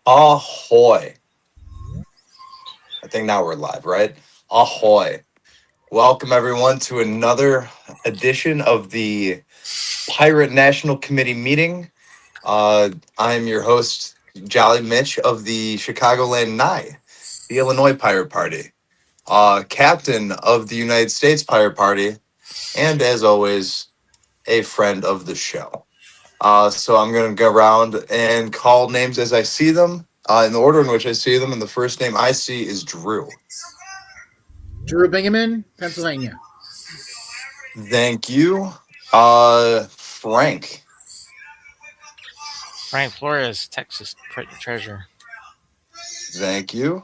Ahoy. I think now we're live, right? Ahoy. Welcome, everyone, to another edition of the Pirate National Committee meeting. I'm your host, Jolly Mitch of the Chicagoland Nye, the Illinois Pirate Party, captain of the United States Pirate Party, and as always, a friend of the show. So I'm going to go around and call names as I see them, in the order in which I see them. And the first name I see is Drew. Drew Bingaman, Pennsylvania. Thank you. Frank. Frank Flores, Texas treasure. Thank you.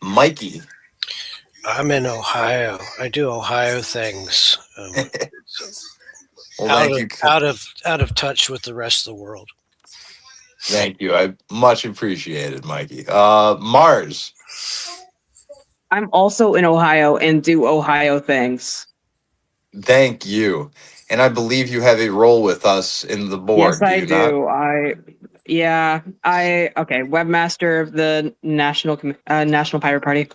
Mikey. I'm in Ohio. I do Ohio things. Well, thank you. Out of touch with the rest of the world. Thank you. I much appreciated, Mikey. Mars. I'm also in Ohio and do Ohio things. Thank you. And I believe you have a role with us in the board. Yes, I you not? do. Webmaster of the National Pirate Party.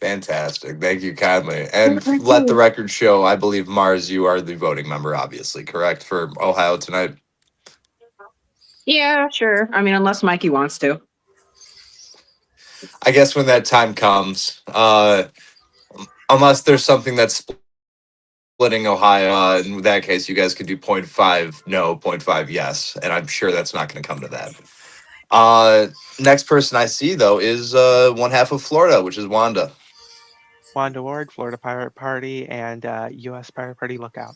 Fantastic. Thank you kindly. And let the record show, I believe, Mars, you are the voting member, obviously, correct, for Ohio tonight? Yeah, sure. I mean, unless Mikey wants to. I guess when that time comes, unless there's something that's splitting Ohio, in that case, you guys could do 0.5 no, 0.5 yes, and I'm sure that's not going to come to that. Next person I see, though, is one half of Florida, which is Wanda. Wanda Ward, Florida Pirate Party, and U.S. Pirate Party Lookout.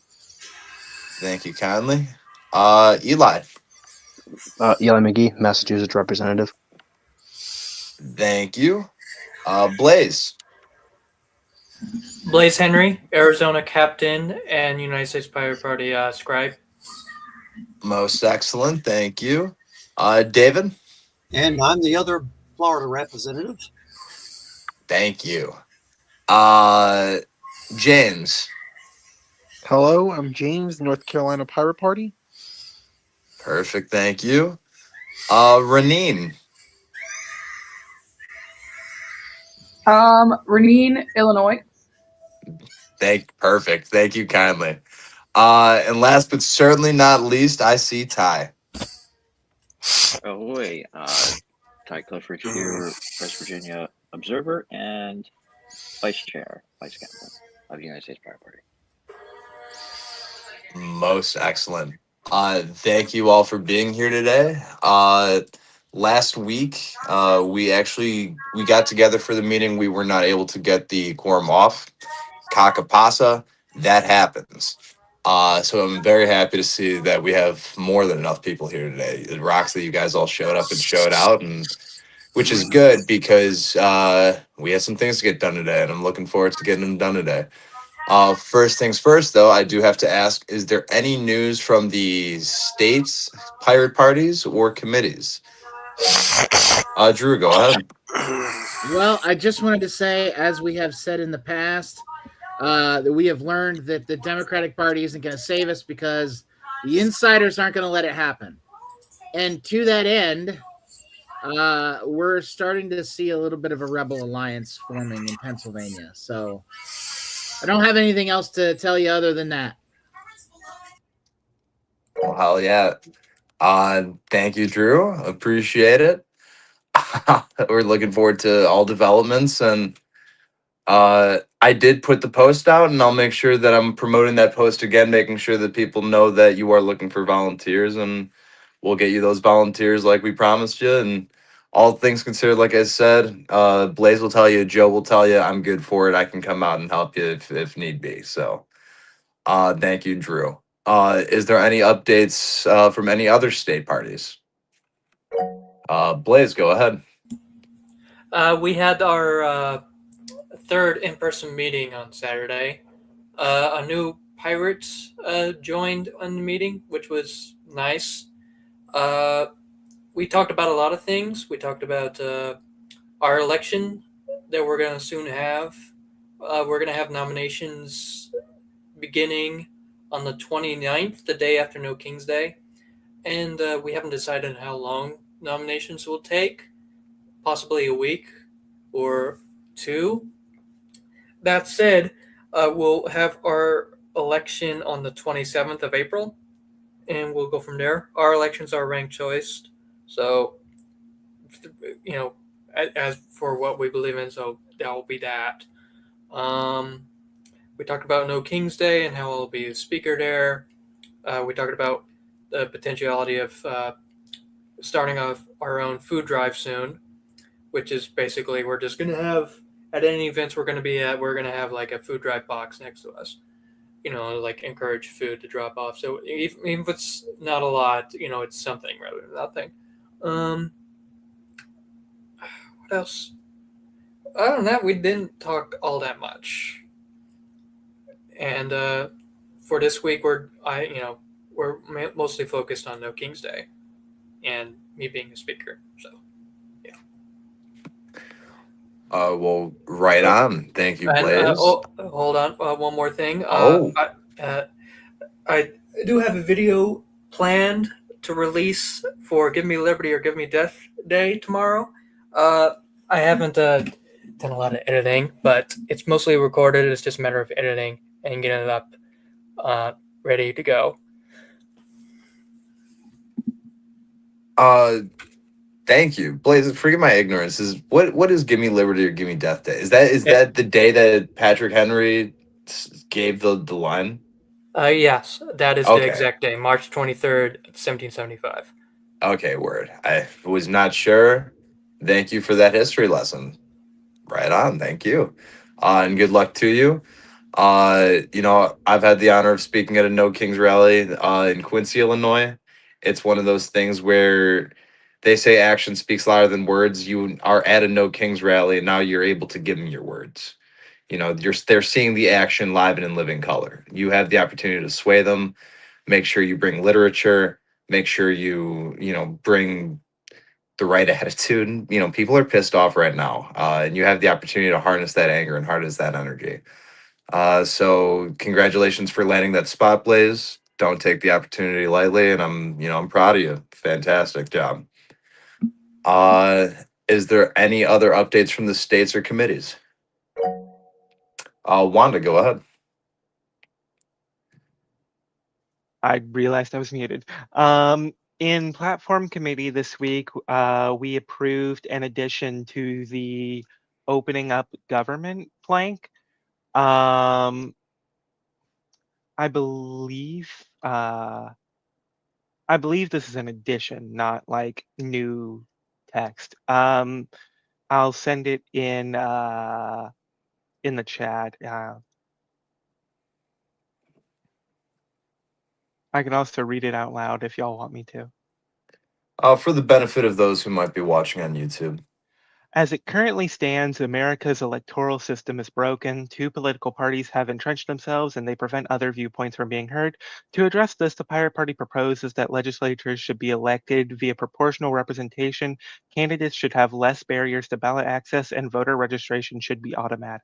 Thank you kindly. Eli. Eli McGee, Massachusetts representative. Thank you. Blaze. Blaze Henry, Arizona captain and United States Pirate Party scribe. Most excellent. Thank you. David. And I'm the other Florida representative. Thank you. James. Hello, I'm James, North Carolina Pirate Party. Perfect. Thank you. Renine. Renine, Illinois. Perfect. Thank you kindly. And last but certainly not least, I see Ty. Ahoy. Ty Clifford here, West Virginia Observer and Vice Captain of the United States Pirate Party. Most excellent. Thank you all for being here today. Last week, we got together for the meeting. We were not able to get the quorum off. Kakapasa, that happens. So I'm very happy to see that we have more than enough people here today. It rocks that you guys all showed up and showed out, and which is good because we have some things to get done today, and I'm looking forward to getting them done today. First things first, though, I do have to ask, is there any news from the state's pirate parties or committees? Drew, go ahead. Well, I just wanted to say, as we have said in the past, that we have learned that the Democratic Party isn't going to save us because the insiders aren't going to let it happen. And to that end, we're starting to see a little bit of a rebel alliance forming in Pennsylvania. So I don't have anything else to tell you other than that. Well, hell yeah. Thank you, Drew. Appreciate it. We're looking forward to all developments, and I did put the post out, and I'll make sure that I'm promoting that post again, making sure that people know that you are looking for volunteers, and we'll get you those volunteers like we promised you. And all things considered, like I said, Blaze will tell you, Joe will tell you, I'm good for it. I can come out and help you if need be. So thank you, Drew. Is there any updates from any other state parties? Blaze, go ahead. We had our third in-person meeting on Saturday. A new pirate joined on the meeting, which was nice. We talked about a lot of things. We talked about our election that we're going to soon have. We're going to have nominations beginning on the 29th, the day after No King's Day. And we haven't decided how long nominations will take, possibly a week or two. That said, we'll have our election on the 27th of April, and we'll go from there. Our elections are ranked choice, so as for what we believe in, so that will be that. We talked about No King's Day and how I'll be the speaker there. We talked about the potentiality of starting off our own food drive soon, which is basically we're just going to have at any events we're going to be at, we're going to have like a food drive box next to us. Like encourage food to drop off. So even if it's not a lot, it's something rather than nothing. What else? Other than that, we didn't talk all that much. And for this week, we're mostly focused on No King's Day and me being a speaker. So, yeah. Well, right on. Thank you, And Blaze. hold on, one more thing. I do have a video planned to release for Give Me Liberty or Give Me Death Day tomorrow. I haven't done a lot of editing, but it's mostly recorded. It's just a matter of editing and getting it up, ready to go. Thank you, Blaze. Forgive my ignorance. What is Give Me Liberty or Give Me Death Day? Is that the day that Patrick Henry gave the line? Yes, that is the exact day, March 23rd, 1775. Okay, word. I was not sure. Thank you for that history lesson. Right on. Thank you. And good luck to you. I've had the honor of speaking at a No Kings rally in Quincy, Illinois. It's one of those things where they say action speaks louder than words. You are at a No Kings rally, and now you're able to give them your words. They're seeing the action live and in living color. You have the opportunity to sway them. Make sure you bring literature. Make sure you bring the right attitude. People are pissed off right now, and you have the opportunity to harness that anger and harness that energy. So congratulations for landing that spot, Blaze. Don't take the opportunity lightly, and I'm proud of you. Fantastic job. Is there any other updates from the states or committees? Wanda, go ahead. I realized I was muted. In platform committee this week, we approved an addition to the opening up government plank. I believe this is an addition, not like new text. I'll send it in the chat. I can also read it out loud if y'all want me to. For the benefit of those who might be watching on YouTube. As it currently stands, America's electoral system is broken. Two political parties have entrenched themselves and they prevent other viewpoints from being heard. To address this, the Pirate Party proposes that legislatures should be elected via proportional representation. Candidates should have less barriers to ballot access, and voter registration should be automatic.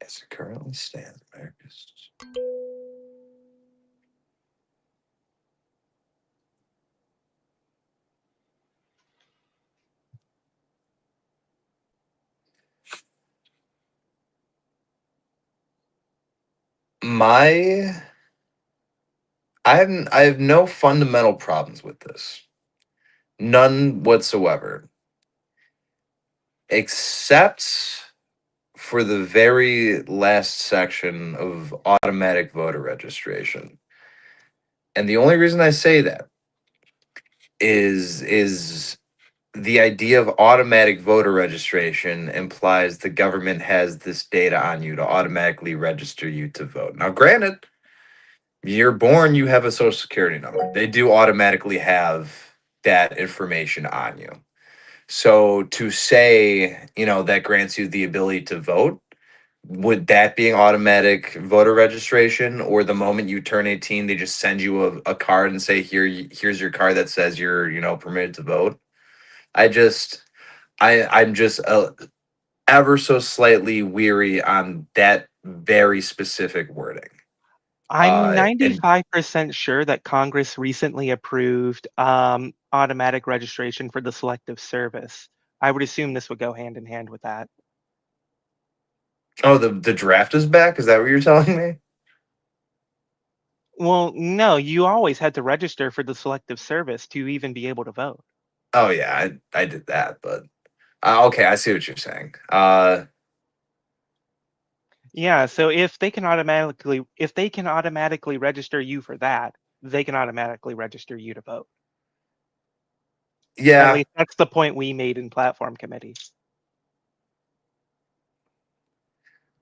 As it currently stands, America's. I have no fundamental problems with this. None whatsoever. Except for the very last section of automatic voter registration. And the only reason I say that is the idea of automatic voter registration implies the government has this data on you to automatically register you to vote. Now, granted, you're born, you have a social security number. They do automatically have that information on you. So to say, that grants you the ability to vote, would that be an automatic voter registration? Or the moment you turn 18, they just send you a card and say, here's your card that says you're, permitted to vote? I'm just ever so slightly weary on that very specific wording. I'm And 95% sure that Congress recently approved automatic registration for the Selective Service. I would assume this would go hand in hand with that. oh, the draft is back. Is that what you're telling me? Well, no, you always had to register for the Selective Service to even be able to vote. Oh yeah, I did that, but okay, I see what you're saying. Yeah, so if they can automatically register you for that, they can automatically register you to vote. At Yeah, least that's the point we made in platform committee.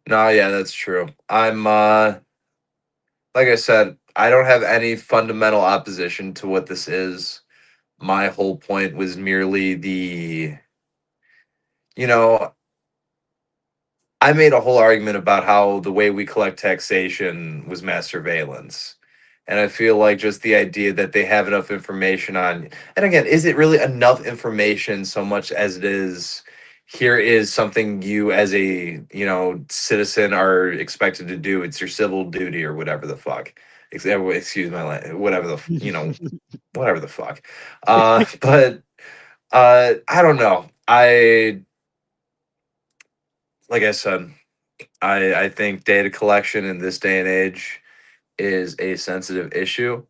no, yeah, that's true. I'm like I said, I don't have any fundamental opposition to what this is. My whole point was merely you know, I made a whole argument about how the way we collect taxation was mass surveillance. And I feel like just the idea that they have enough information on, and again, is it really enough information so much as it is, here is something you as a, citizen are expected to do. It's your civil duty or whatever the fuck. Excuse my language, whatever whatever the fuck. But I don't know. Like I said, I think data collection in this day and age is a sensitive issue.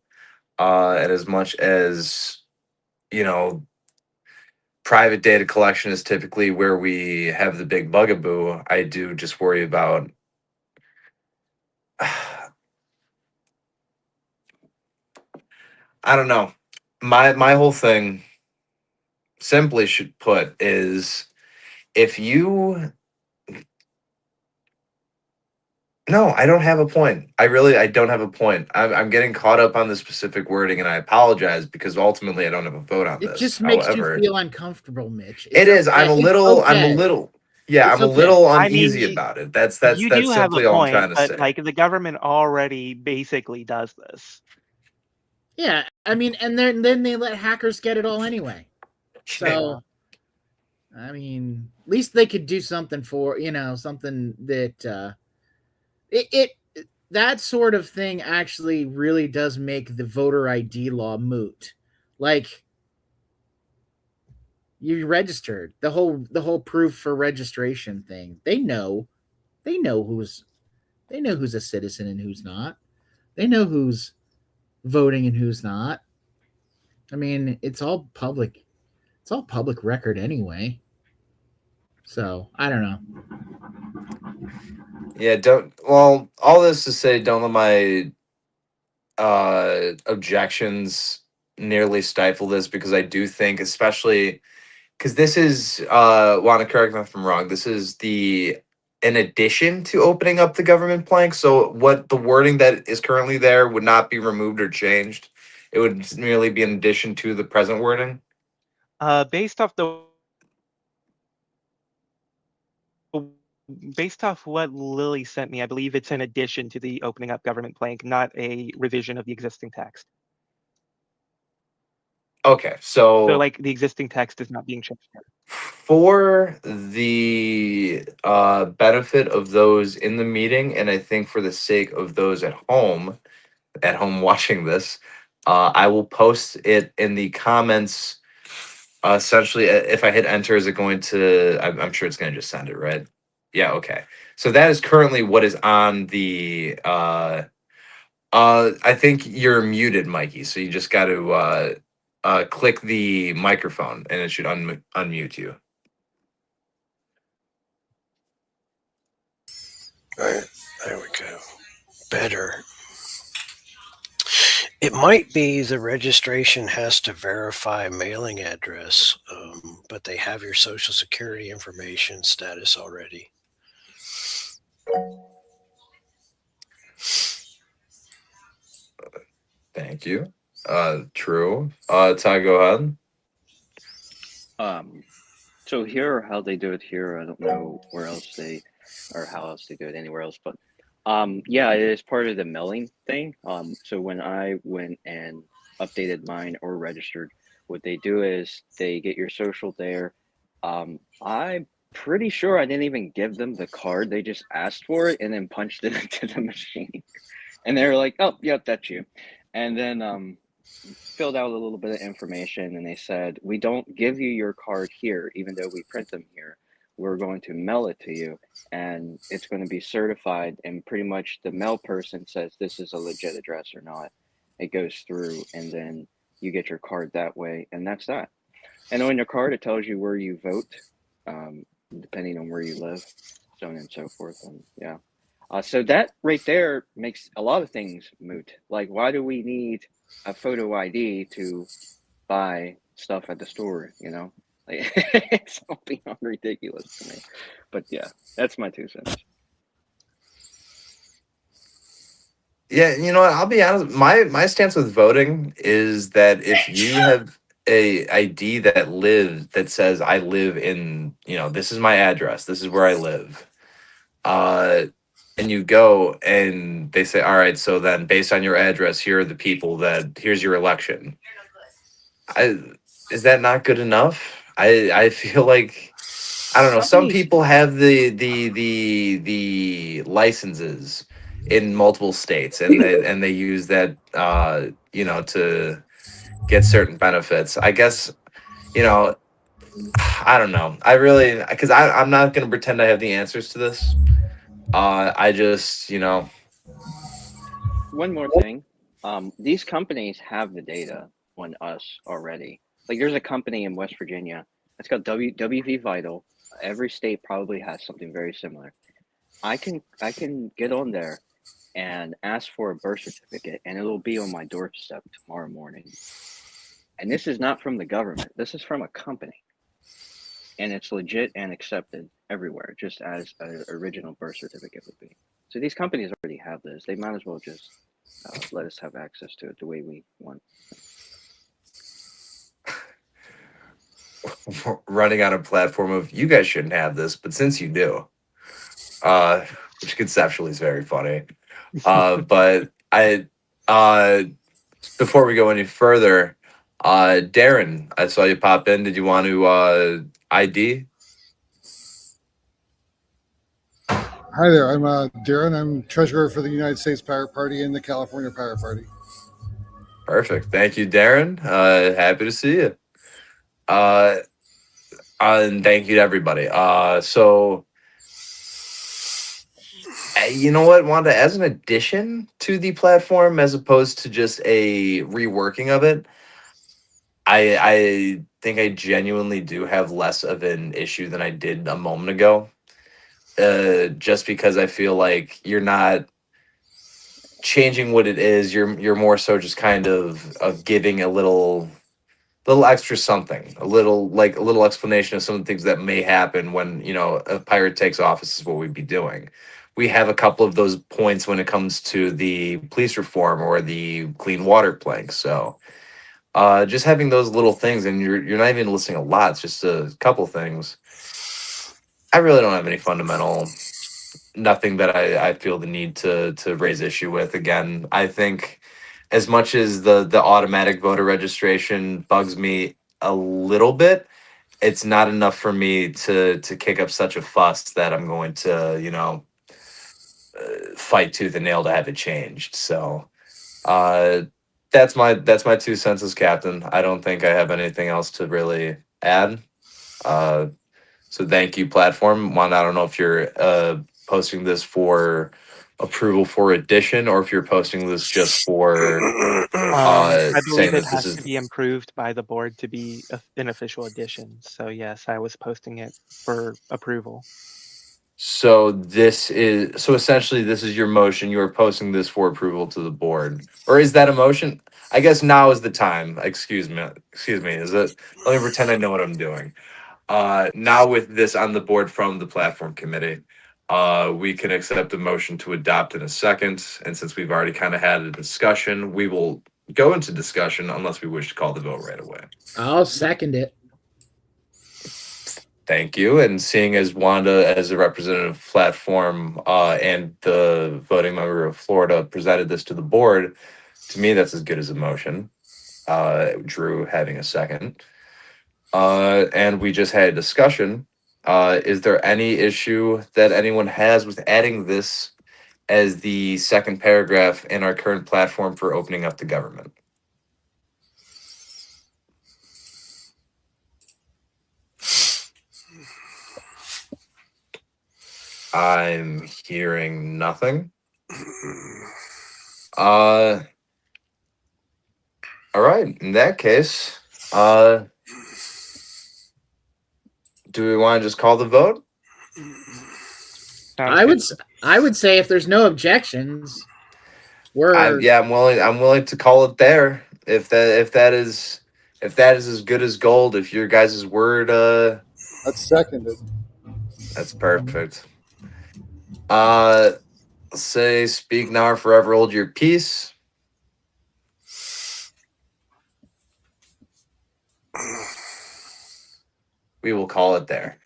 And as much as, you know, private data collection is typically where we have the big bugaboo, I do just worry about I don't know. My whole thing simply should put is if you no, I don't have a point. I don't have a point. I'm getting caught up on the specific wording, and I apologize because ultimately I don't have a vote on It this. just makes you However, feel uncomfortable, Mitch. it It's is. okay. It's I'm a okay. little, yeah, It's I'm a okay. little I mean, uneasy about it. That's you do have a simply all I'm point, trying to but say. like the government already basically does this. Yeah, I mean, and then they let hackers get it all anyway. So, I mean, at least they could do something for something that it that sort of thing actually really does make the voter ID law moot. Like you registered the whole proof for registration thing. They know who's a citizen and who's not. They know who's voting and who's not. I mean, it's all public. It's all public record anyway. So I don't know. Yeah, don't. Well, all this to say, don't let my objections nearly stifle this because I do think, especially because this is want to correct me if I'm wrong. This is the in addition to opening up the government plank. So what the wording that is currently there would not be removed or changed. It would merely be in addition to the present wording. Based off what Lily sent me, I believe it's in addition to the opening up government plank, not a revision of the existing text. Okay, So so like the existing text is not being changed. for the benefit of those in the meeting, and I think for the sake of those at home watching this, I will post it in the comments. Essentially, if I hit enter, is it going to? I'm sure it's going to just send it, right? Yeah. Okay. So that is currently what is on the. I think you're muted, Mikey. So you just got to click the microphone, and it should unmute you. All right, there we go. Better. It might be the registration has to verify mailing address, but they have your social security information status already. Thank you. True. Ty, go ahead. So here, how they do it here, I don't know where else or how else they do it anywhere else, but yeah, it is part of the mailing thing. So when I went and updated mine or registered, what they do is they get your social there. I pretty sure I didn't even give them the card. They just asked for it and then punched it into the machine. And they were like, "Oh, yep, that's you." And then filled out a little bit of information, and they said, "We don't give you your card here, even though we print them here. We're going to mail it to you, and it's going to be certified." And pretty much the mail person says this is a legit address or not. It goes through, and then you get your card that way, and that's that. And on your card, it tells you where you vote, depending on where you live, so on and so forth. And yeah. So that right there makes a lot of things moot. Like, why do we need a photo ID to buy stuff at the store? You know, like, it's all beyond ridiculous to me. But yeah, that's my 2 cents. Yeah, you know what? I'll be honest. My stance with voting is that if you have a ID that says I live in, this is my address, this is where I live, and you go and they say, all right, so then based on your address, here are the people here's your election. Is that not good enough? I feel like, I don't know. Some Companies, people have the licenses in multiple states, and they use that to get certain benefits. I guess, you know I don't know. I really, because I'm not going to pretend I have the answers to this. I just, One more thing. These companies have the data on us already. Like, there's a company in West Virginia. It's called WV Vital. Every state probably has something very similar. I can get on there and ask for a birth certificate, and it'll be on my doorstep tomorrow morning. And this is not from the government. This is from a company, and it's legit and accepted everywhere, just as an original birth certificate would be. So these companies already have this. They might as well just let us have access to it the way we want. running on a platform of, you guys shouldn't have this, but since you do, which conceptually is very funny. But before we go any further, Darren, I saw you pop in. Did you want to ID? Hi there, I'm Darren. I'm treasurer for the United States Pirate Party and the California Pirate Party. Perfect. Thank you, Darren. Happy to see you. And thank you to everybody. So, you know what, Wanda, as an addition to the platform, as opposed to just a reworking of it, I think I genuinely do have less of an issue than I did a moment ago. Just because I feel like you're not changing what it is. You're more so just kind of giving a little extra something, a little explanation of some of the things that may happen when a pirate takes office is what we'd be doing. We have a couple of those points when it comes to the police reform or the clean water plank. So just having those little things, and you're not even listing a lot, it's just a couple things. I really don't have any fundamental, nothing that I feel the need to raise issue with. Again, I think as much as the automatic voter registration bugs me a little bit, it's not enough for me to kick up such a fuss that I'm going to fight tooth and nail to have it changed. So that's my 2 cents as captain. I don't think I have anything else to really add. So thank you, platform. One, I don't know if you're posting this for approval for addition, or if you're posting this just for I saying believe it that this has is. to be improved by the board to be an official addition. So yes, I was posting it for approval. So essentially this is your motion. You are posting this for approval to the board, or is that a motion? I guess now is the time. Excuse me. Is it? Let me pretend I know what I'm doing. Now with this on the board from the platform committee, we can accept a motion to adopt in a second. And since we've already kind of had a discussion, we will go into discussion unless we wish to call the vote right away. I'll second it. Thank you. And seeing as Wanda, as a representative platform, and the voting member of Florida presented this to the board, to me, that's as good as a motion. Drew having a second. And we just had a discussion. Is there any issue that anyone has with adding this as the second paragraph in our current platform for opening up the government? I'm hearing nothing. All right. In that case, do we want to just call the vote? I would say if there's no objections, we're I'm willing to call it there. If that is as good as gold, if your guys' word That's seconded. that's perfect. Say speak now or forever hold your peace. We will call it there.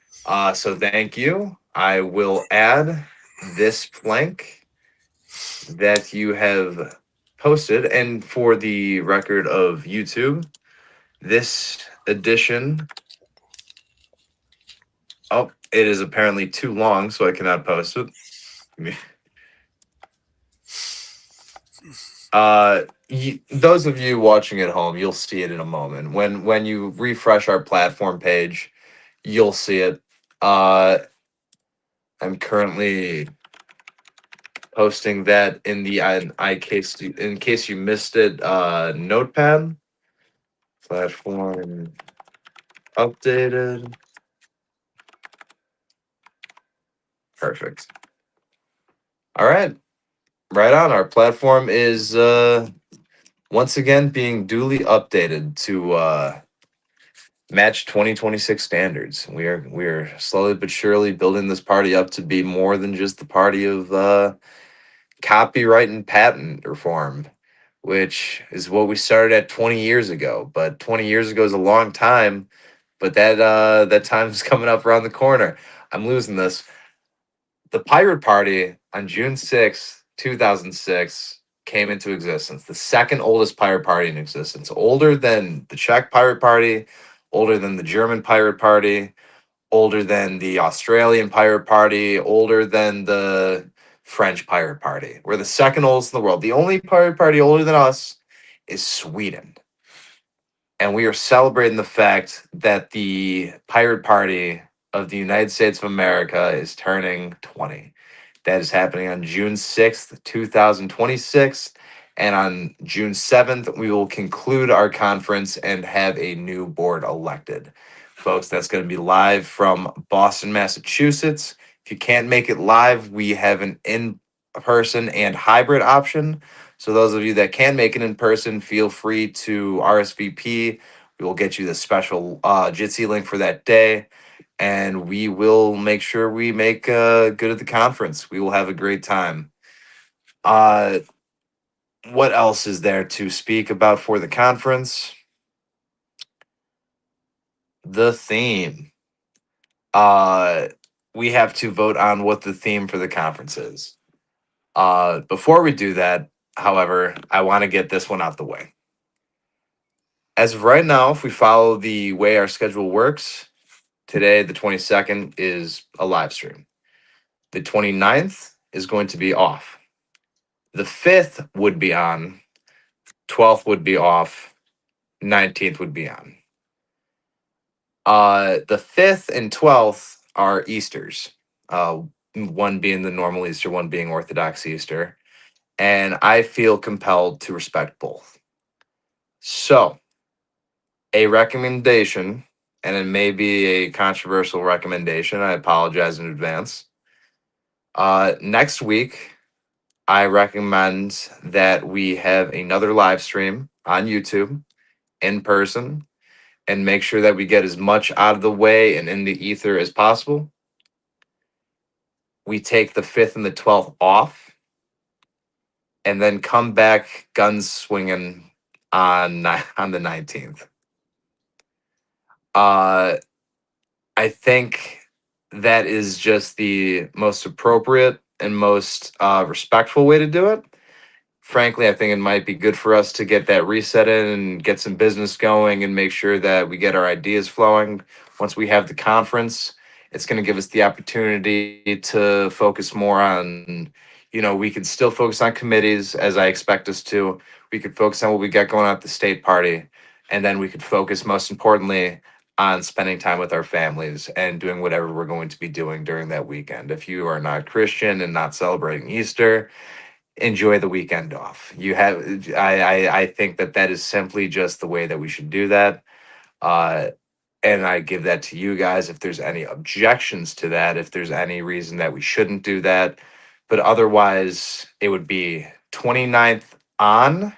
So thank you. I will add this plank that you have posted, and for the record of YouTube, this edition. Oh, it is apparently too long, so I cannot post it. Those of you watching at home, you'll see it in a moment. When you refresh our platform page, you'll see it. I'm currently posting that in the in case you missed it, notepad platform updated. Perfect. All right. Right on. Our platform is once again being duly updated to match 2026 standards. We are slowly but surely building this party up to be more than just the party of copyright and patent reform, which is what we started at 20 years ago. But 20 years ago is a long time, but that time is coming up around the corner. I'm losing this. The Pirate Party on June 2006 came into existence. The second oldest pirate party in existence, older than the Czech Pirate Party, older than the German Pirate Party, older than the Australian Pirate Party, older than the French Pirate Party. We're the second oldest in the world. The only pirate party older than us is Sweden. And we are celebrating the fact that the Pirate Party of the United States of America is turning 20. That is happening on June 2026. And on June we will conclude our conference and have a new board elected. Folks, that's going to be live from Boston, Massachusetts. If you can't make it live, we have an in-person and hybrid option. So those of you that can make it in person, feel free to RSVP. We will get you the special Jitsi link for that day, and we will make sure we make good at the conference. We will have a great time. What else is there to speak about for the conference? The theme. We have to vote on what the theme for the conference is. Before we do that, however, I want to get this one out the way. As of right now, if we follow the way our schedule works, today, the 22nd, is a live stream. The 29th is going to be off. The 5th would be on. 12th would be off. 19th would be on. The 5th and 12th are Easters. One being the normal Easter, one being Orthodox Easter. And I feel compelled to respect both. So, a recommendation, and it may be a controversial recommendation. I apologize in advance. Next week, I recommend that we have another live stream on YouTube in person and make sure that we get as much out of the way and in the ether as possible. We take the 5th and the 12th off and then come back guns swinging on the 19th. I think that is just the most appropriate and most respectful way to do it. Frankly, I think it might be good for us to get that reset in and get some business going and make sure that we get our ideas flowing once we have the conference. It's going to give us the opportunity to focus more on, we could still focus on committees as I expect us to. We could focus on what we got going on at the state party. And then we could focus most importantly on spending time with our families and doing whatever we're going to be doing during that weekend. If you are not Christian and not celebrating Easter, enjoy the weekend off. I think that is simply just the way that we should do that. And I give that to you guys if there's any objections to that, if there's any reason that we shouldn't do that. But otherwise, it would be 29th on.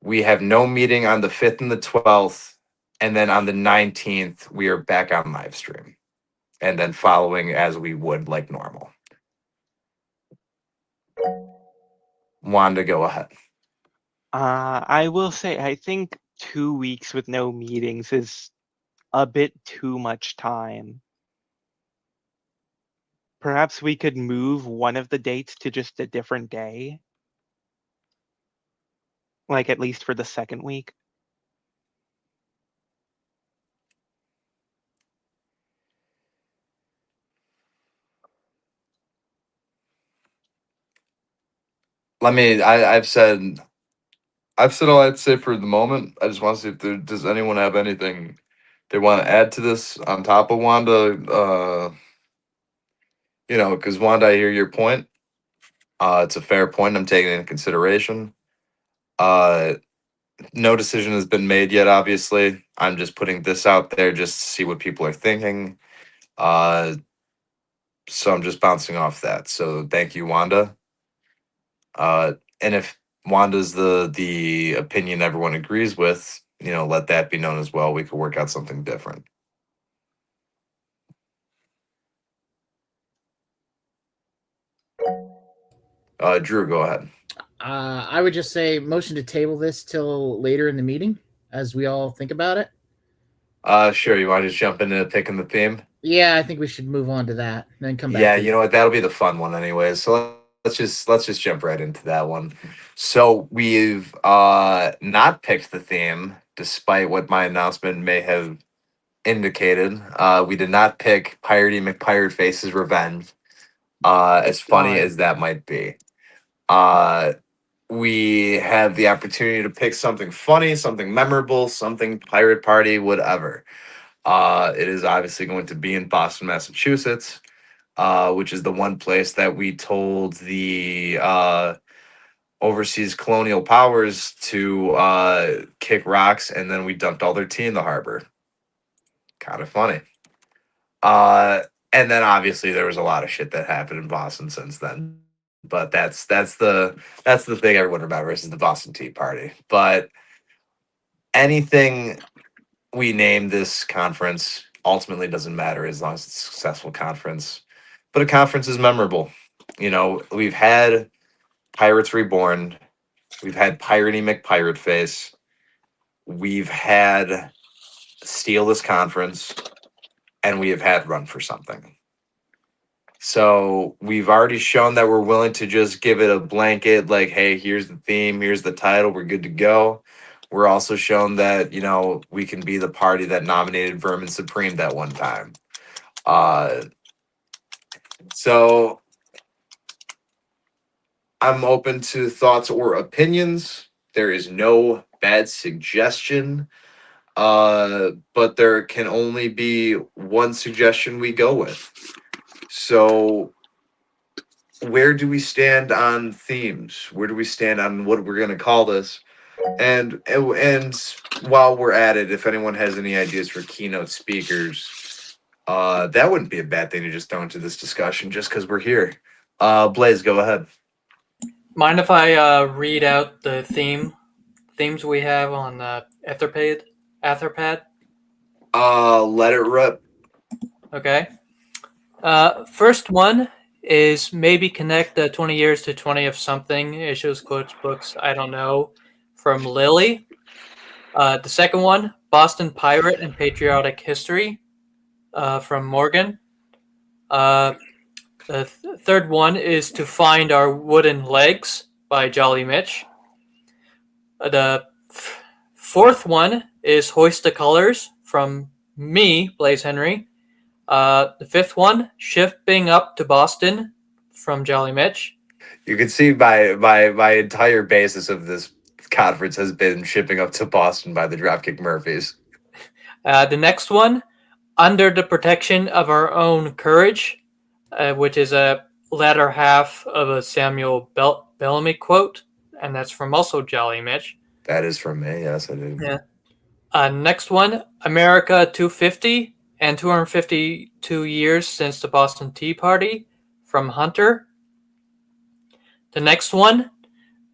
We have no meeting on the 5th and the 12th. And then on the 19th, we are back on live stream. And then following as we would like normal. Wanda, go ahead. I will say, I think 2 weeks with no meetings is a bit too much time. Perhaps we could move one of the dates to just a different day. Like at least for the second week. I've said all I'd say for the moment. I just want to see if does anyone have anything they want to add to this on top of Wanda. Because Wanda, I hear your point. It's a fair point. I'm taking it into consideration. No decision has been made yet, obviously. I'm just putting this out there just to see what people are thinking. So I'm just bouncing off that. So thank you, Wanda. And if Wanda's the opinion everyone agrees with, let that be known as well. We could work out something different. Drew, go ahead. I would just say motion to table this till later in the meeting as we all think about it. Sure. You want to just jump into picking the theme? Yeah, I think we should move on to that and then come back. Yeah, you know what? That'll be the fun one anyways. So let's just jump right into that one. So we've not picked the theme, despite what my announcement may have indicated. We did not pick Piratey McPirate Face's Revenge. As funny as that might be. We have the opportunity to pick something funny, something memorable, something pirate party, whatever. It is obviously going to be in Boston, Massachusetts, which is the one place that we told the overseas colonial powers to kick rocks, and then we dumped all their tea in the harbor. Kind of funny. And then obviously there was a lot of shit that happened in Boston since then. But that's the thing everyone remembers is the Boston Tea Party. But anything we name this conference ultimately doesn't matter as long as it's a successful conference. But a conference is memorable. We've had Pirates Reborn. We've had Piratey McPirate Face. We've had Steal This Conference. And we have had Run for Something. So we've already shown that we're willing to just give it a blanket, like, hey, here's the theme, here's the title, we're good to go. We're also shown that, we can be the party that nominated Vermin Supreme that one time. So I'm open to thoughts or opinions. There is no bad suggestion. But there can only be one suggestion we go with. So where do we stand on themes? Where do we stand on what we're going to call this? And while we're at it, if anyone has any ideas for keynote speakers, that wouldn't be a bad thing to just throw into this discussion just because we're here. Blaze, go ahead. Mind if I read out the themes we have on Etherpad? Let it rip. Okay. First one is maybe connect the 20 years to 20 of something. Issues, quotes, books, I don't know, from Lily. The second one, Boston Pirate and Patriotic History, from Morgan. The third one is To Find Our Wooden Legs by Jolly Mitch. The fourth one is Hoist the Colors from me, Blaze Henry. The fifth one, shifting up to Boston from Jolly Mitch. You can see my entire basis of this conference has been shipping up to Boston by the Dropkick Murphys. The next one, under the protection of our own courage, which is a latter half of a Samuel Bellamy quote, and that's from also Jolly Mitch. That is from me. Yes, I did. Yeah. Next one, America 250 and 252 years since the Boston Tea Party from Hunter. The next one,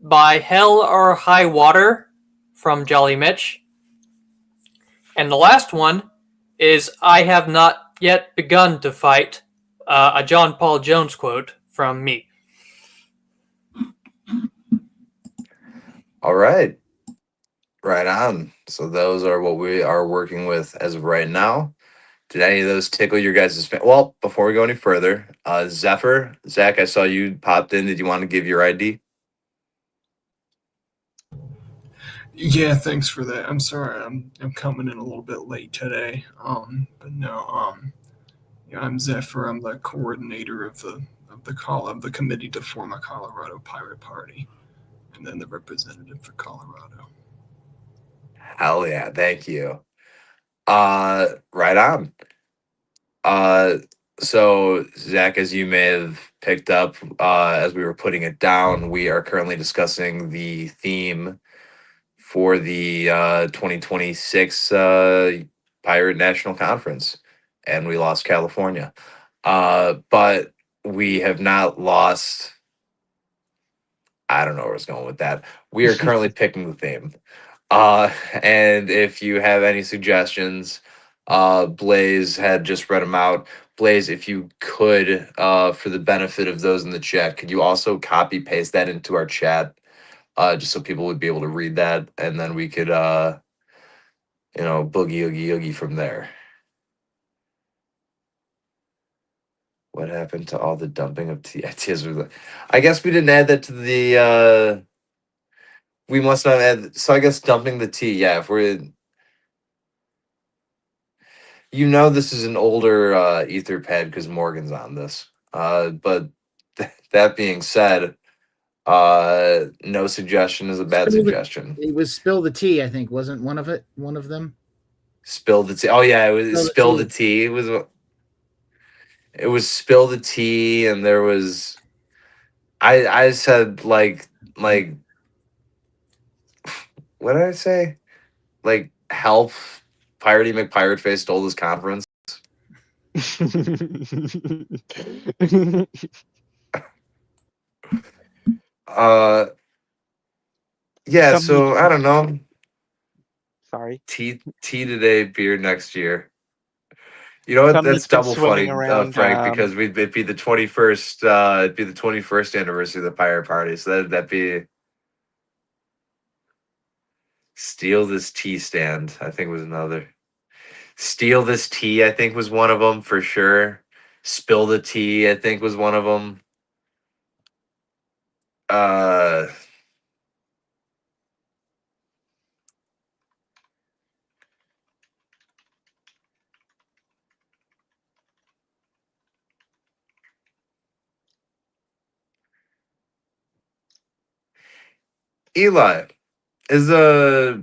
by hell or high water from Jolly Mitch. And the last one is I have not yet begun to fight, a John Paul Jones quote from me. All right. Right on. So those are what we are working with as of right now. Did any of those tickle your guys' Well, before we go any further, Zephyr, Zach, I saw you popped in. Did you want to give your ID? Yeah, thanks for that. I'm sorry, I'm coming in a little bit late today. But no, yeah, I'm Zephyr. I'm the coordinator of the committee to form a Colorado Pirate Party, and then the representative for Colorado. Hell yeah, thank you. Right on. So Zach, as you may have picked up, as we were putting it down, we are currently discussing the theme for the 2026 Pirate National Conference, and we lost California. But we have not lost. I don't know where I was going with that. We are currently picking the theme. And if you have any suggestions, Blaze had just read them out. Blaze, if you could, for the benefit of those in the chat, could you also copy paste that into our chat, just so people would be able to read that, and then we could, boogie oogie oogie from there. What happened to all the dumping of ideas? I guess we didn't add that to the. We must not add. So I guess dumping the tea. Yeah, if we're. This is an older Etherpad because Morgan's on this. But that being said, no suggestion is a bad suggestion. It was spill the tea, I think, wasn't one of them? Spill the tea. Oh yeah, it was spill the tea. It was spill the tea, and there was. I said like what did I say? Like help, Piratey McPirateface stole this conference. Yeah, so I don't know. Sorry. Tea today, beer next year. You know what? Something's That's been double swimming funny, around, Frank, because it'd be the 21st. It'd be the 21st anniversary of the Pirate Party. So that'd be steal this tea stand. I think was another. Steal this tea. I think was one of them for sure. Spill the tea. I think was one of them. Eli,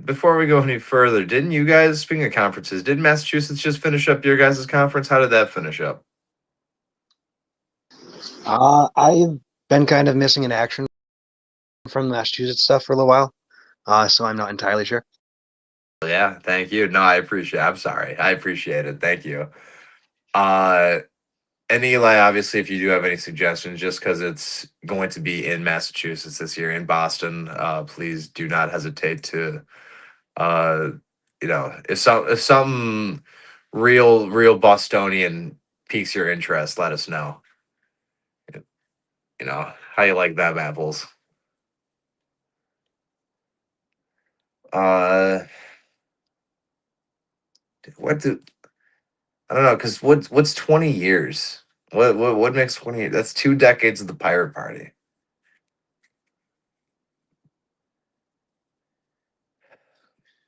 before we go any further, didn't you guys, speaking of conferences, did Massachusetts just finish up your guys' conference? How did that finish up? I've been kind of missing in action from Massachusetts stuff for a little while, so I'm not entirely sure. Yeah, thank you. No, I appreciate. I'm sorry. I appreciate it. Thank you. And Eli, obviously, if you do have any suggestions, just because it's going to be in Massachusetts this year, in Boston, please do not hesitate to, if some real Bostonian piques your interest, let us know. How you like them apples. What do I don't know? Because what's 20 years? What makes 20 years? That's 2 decades of the Pirate Party.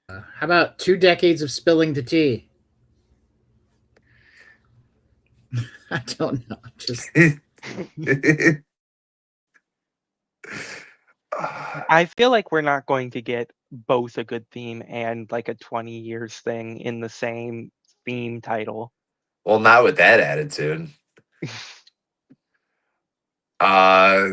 How about 2 decades of spilling the tea? I don't know. Just I feel like we're not going to get both a good theme and like a 20 years thing in the same theme title. Well, not with that attitude. Uh,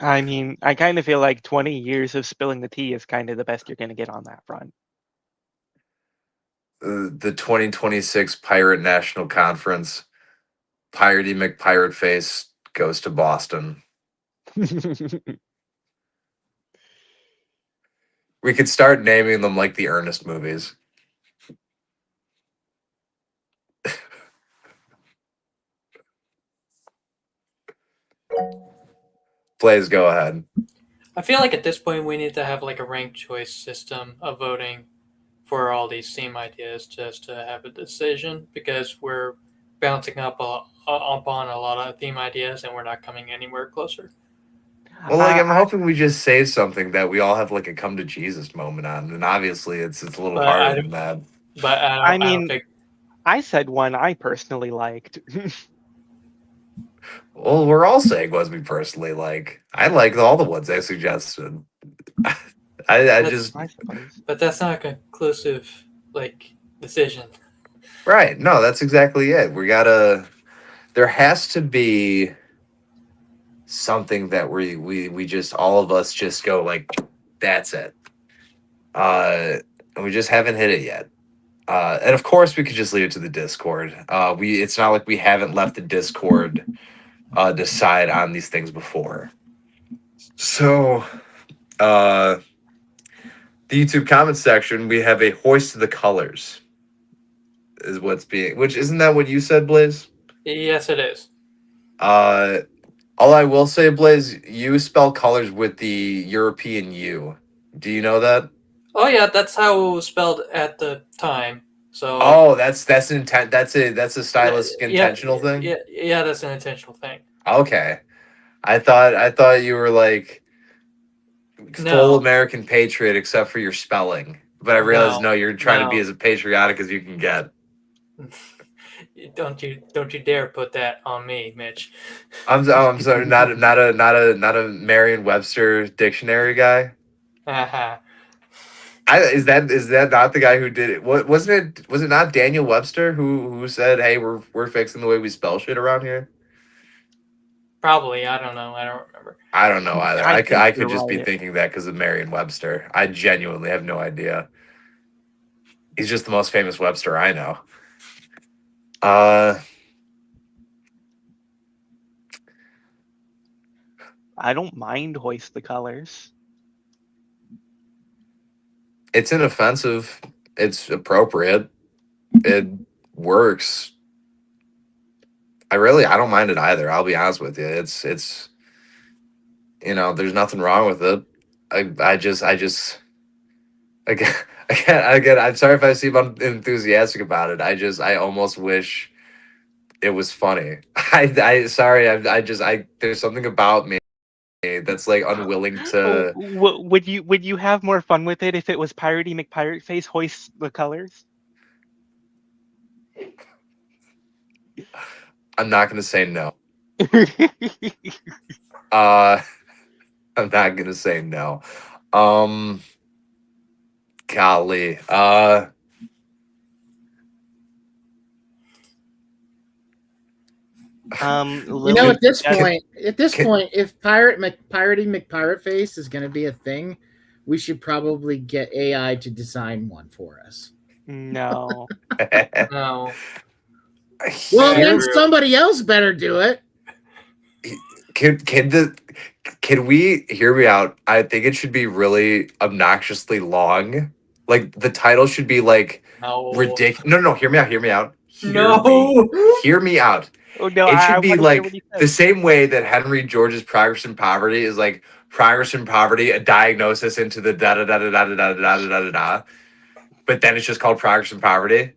I mean, I kind of feel like 20 years of spilling the tea is kind of the best you're going to get on that front. the 2026 Pirate National Conference, Piratey McPirate Face goes to Boston. We could start naming them like the Ernest movies. Blaze, go ahead. I feel like at this point we need to have like a ranked choice system of voting for all these theme ideas just to have a decision, because we're bouncing up on a lot of theme ideas and we're not coming anywhere closer. Well, like I'm hoping we just say something that we all have like a come to Jesus moment on, and obviously it's a little But harder than that. But I I don't mean, think. I said one I personally liked. Well, we're all saying ones we personally like. I like all the ones I suggested. I just I suppose. But that's not a conclusive like decision. right. No, that's exactly it. We gotta. There has to be something that we just all of us just go like, that's it. And we just haven't hit it yet. And of course, we could just leave it to the Discord. It's not like we haven't left the Discord decide on these things before. So, the YouTube comment section, we have a hoist of the colors, is what's being. Which isn't that what you said, Blaze? Yes, it is. All I will say, Blaze, you spell colors with the European U. Do you know that? Oh yeah, that's how it was spelled at the time. So. Oh, that's an intent. That's a stylistic Yeah, intentional thing. Yeah, that's an intentional thing. Okay, I thought you were like full No. American patriot except for your spelling. But I realized no, you're trying to be No. as patriotic as you can get. Don't you dare put that on me, Mitch. I'm sorry, not a Merriam-Webster dictionary guy. Haha. Is that not the guy who did it? What wasn't it? Was it not Daniel Webster who said, "Hey, we're fixing the way we spell shit around here"? Probably, I don't know. I don't remember. I don't know either. I I think could you're just be right. thinking that because of Merriam-Webster. I genuinely have no idea. He's just the most famous Webster I know. I don't mind hoist the colors. It's inoffensive. It's appropriate. It works. I don't mind it either. I'll be honest with you. It's there's nothing wrong with it. I just again, I'm sorry if I seem enthusiastic about it. I almost wish it was funny. Sorry. There's something about me that's like unwilling to. Would you have more fun with it if it was Piratey McPirate Face hoist the colors? I'm not gonna say no. I'm not gonna say no. Golly. At this point, if Piratey McPirate Face is going to be a thing, we should probably get AI to design one for us. No. No. Well, then somebody else better do it. Can we hear me out? I think it should be really obnoxiously long. Like the title should be like ridiculous. No, hear me out. Hear me out. Oh no, It should I be wanna hear what like he says. the same way that Henry George's Progress in Poverty is like Progress in Poverty, a diagnosis into the da da da da da da da da da da da. But then it's just called Progress in Poverty.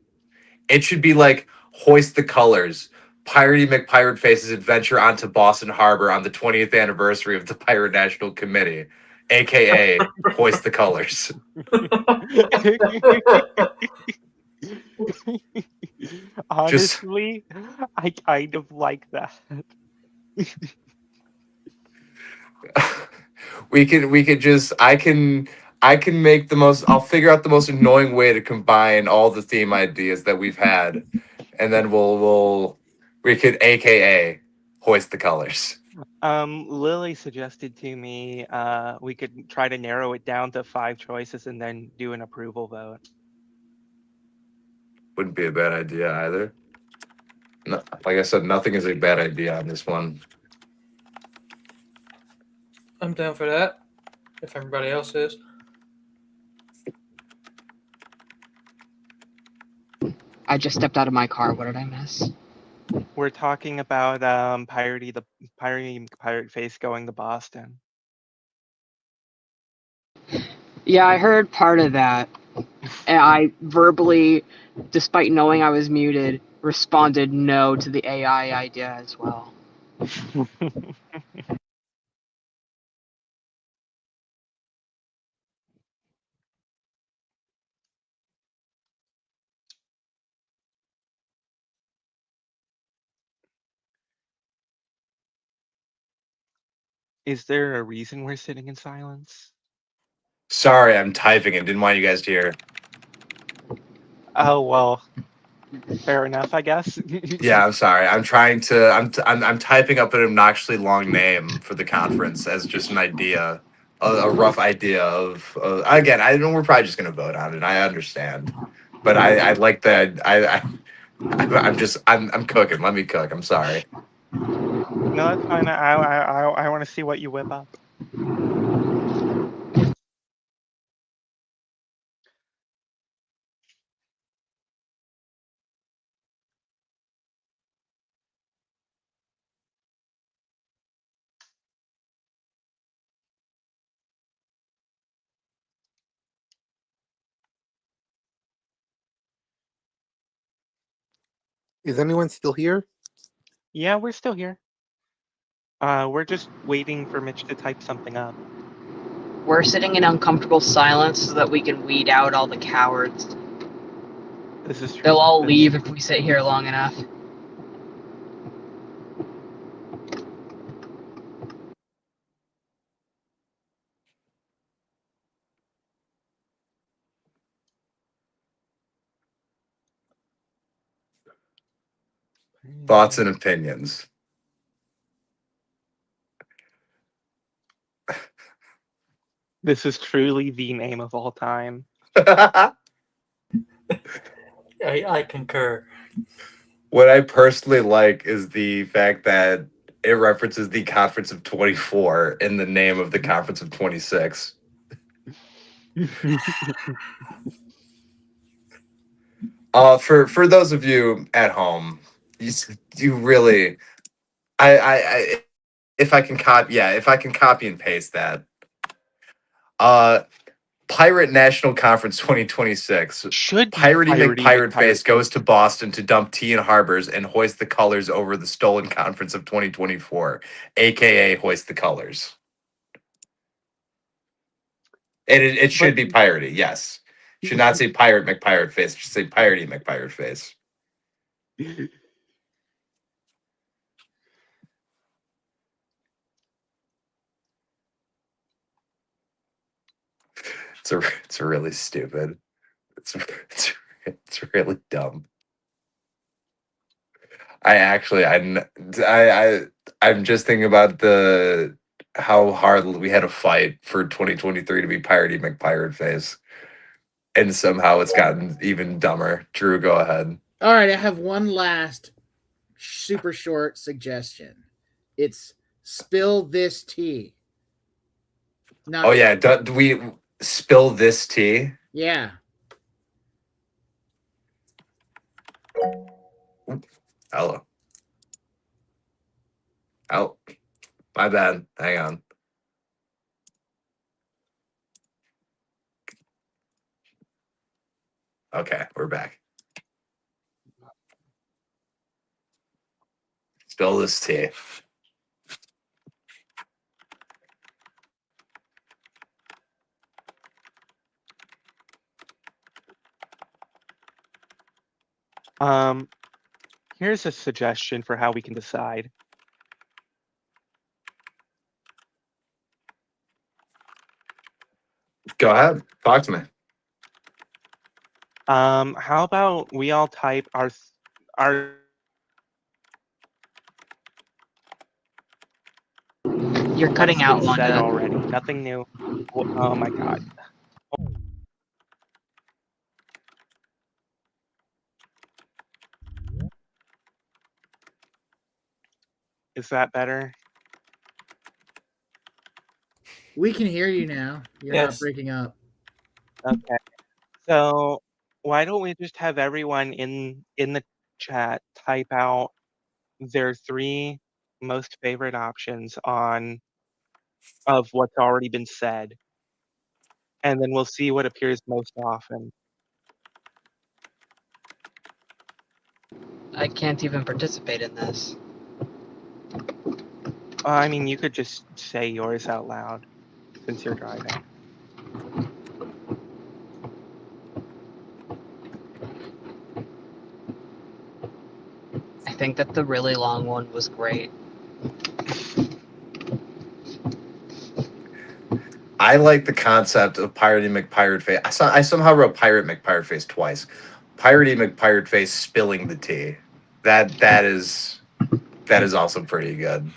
It should be like Hoist the Colors, Piratey McPirate Face's adventure onto Boston Harbor on the 20th anniversary of the Pirate National Committee, aka Hoist the Colors. Honestly, I kind of like that. we could just I can make the most I'll figure out the most annoying way to combine all the theme ideas that we've had, and then we could aka Hoist the Colors. Lily suggested to me we could try to narrow it down to 5 choices and then do an approval vote. Wouldn't be a bad idea either. No, like I said, nothing is a bad idea on this one. I'm down for that. If everybody else is. I just stepped out of my car. What did I miss? We're talking about Piratey Pirate Face going to Boston. Yeah, I heard part of that. And I verbally, despite knowing I was muted, responded no to the AI idea as well. Is there a reason we're sitting in silence? Sorry, I'm typing and didn't want you guys to hear. Oh, well, fair enough, I guess. Yeah, I'm sorry. I'm trying to. I'm typing up an obnoxiously long name for the conference as just an idea, a rough idea of. Again, I know we're probably just gonna vote on it. I understand, but I like that. I'm cooking. Let me cook. I'm sorry. No, that's fine. I want to see what you whip up. Is anyone still here? Yeah, we're still here. We're just waiting for Mitch to type something up. We're sitting in uncomfortable silence so that we can weed out all the cowards. This is true. They'll all leave if we sit here long enough. Thoughts and opinions. This is truly the name of all time. I concur. What I personally like is the fact that it references the Conference of 24 in the name of the Conference of 26. For those of you at home, you really, I if I can copy and paste that. Pirate National Conference 2026. Should be Piratey Piratey McPirate Face McPirate goes to Boston to dump tea in harbors and hoist the colors over the stolen conference of 2024, aka hoist the colors. And it should be piratey, yes. Should not say Pirate McPirate Face. It should say Piratey McPirate Face. It's really stupid. It's really dumb. I actually I'm just thinking about the how hard we had to fight for 2023 to be Piratey McPirate Face. And somehow it's gotten even dumber. Drew, go ahead. All right, I have one last super short suggestion. It's spill this tea. Not Oh yeah, do we spill this tea? yeah. Hello. Oh, my bad. Hang on. Okay, we're back. Spill this tea. Here's a suggestion for how we can decide. Go ahead. Talk to me. How about we all type our You're cutting been out, said London. already. Nothing new. Oh my god. Is that better? We can hear you now. You're not Yes. breaking up. Okay. So why don't we just have everyone in the chat type out their 3 most favorite options of what's already been said, and then we'll see what appears most often. I can't even participate in this. I mean, you could just say yours out loud since you're driving. I think that the really long one was great. I like the concept of Piratey McPirate Face. I somehow wrote Pirate McPirate Face twice. Piratey McPirate Face spilling the tea. That is also pretty good.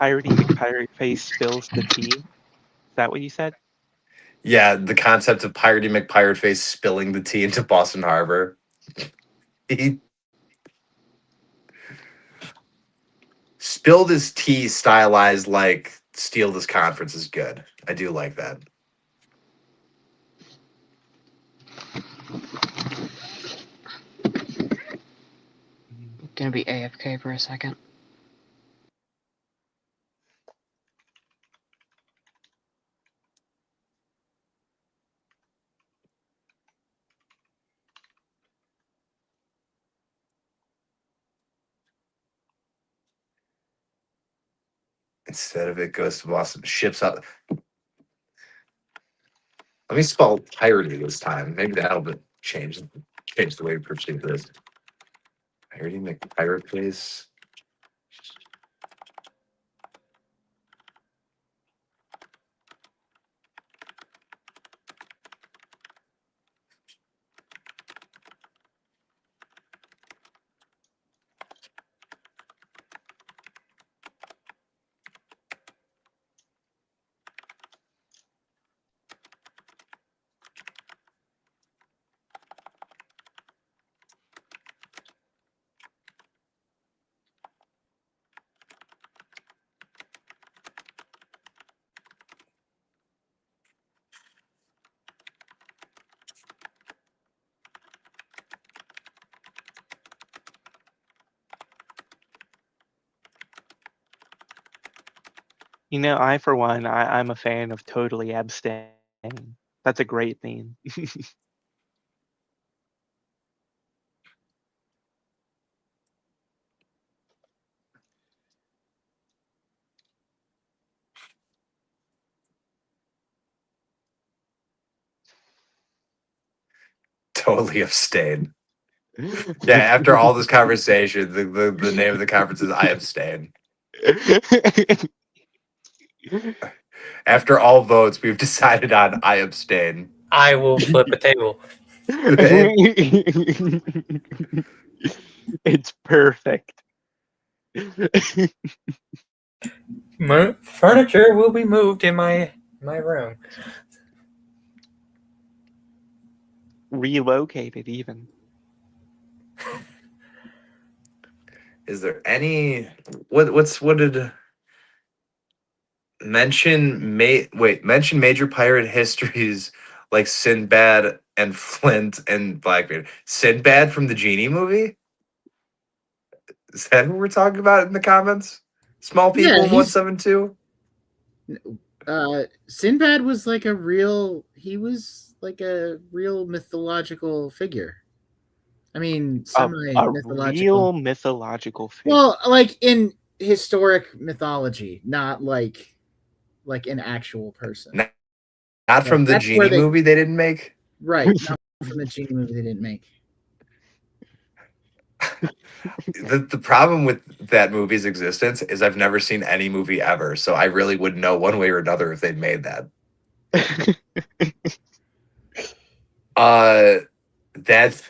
Piratey McPirate Face spills the tea. Is that what you said? Yeah, the concept of Piratey McPirate Face spilling the tea into Boston Harbor. He spilled his tea stylized like steal this conference is good. I do like that. I'm gonna be AFK for a second. Instead of it goes to Boston, ships up. Let me spell piratey this time. Maybe that'll change the way we perceive this. Piratey McPirate Face. You know, I for one, I'm a fan of totally abstain. That's a great theme. Totally abstain. Yeah, after all this conversation, the name of the conference is I Abstain. After all votes, we've decided on I Abstain. I will flip a table. It's perfect. Furniture will be moved in my room. Relocated even. Is there any what did mention major pirate histories like Sinbad and Flint and Blackbeard. Sinbad from the Genie movie? Is that what we're talking about in the comments? Small Yeah, people he's 172? Sinbad was like a real. He was like a real mythological figure. I mean, A semi-mythological. real mythological figure. Well, like in historic mythology, not like an actual person. Not from the That's where Genie movie they didn't make. Right, not from the Genie movie they didn't make. The problem with that movie's existence is I've never seen any movie ever, so I really wouldn't know one way or another if they'd made that. That's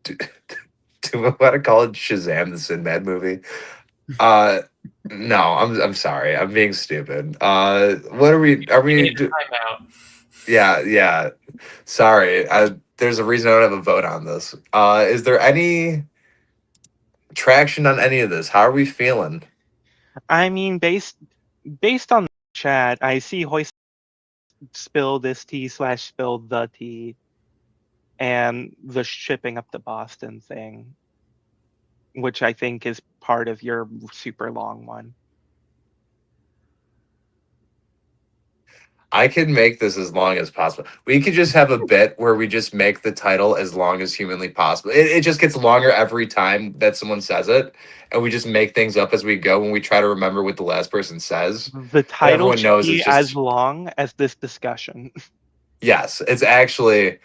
do, do I want to call it Shazam the Sinbad movie? No, I'm sorry, I'm being stupid. What are we? Are We we? need a timeout. Yeah. Sorry, there's a reason I don't have a vote on this. Is there any traction on any of this? How are we feeling? I mean, based on the chat, I see Hoist spill this tea / spill the tea, and the shipping up to Boston thing, which I think is part of your super long one. I can make this as long as possible. We could just have a bit where we just make the title as long as humanly possible. It just gets longer every time that someone says it, and we just make things up as we go when we try to remember what the last person says. The title Everyone should knows be it's as just long as this discussion. yes. It's actually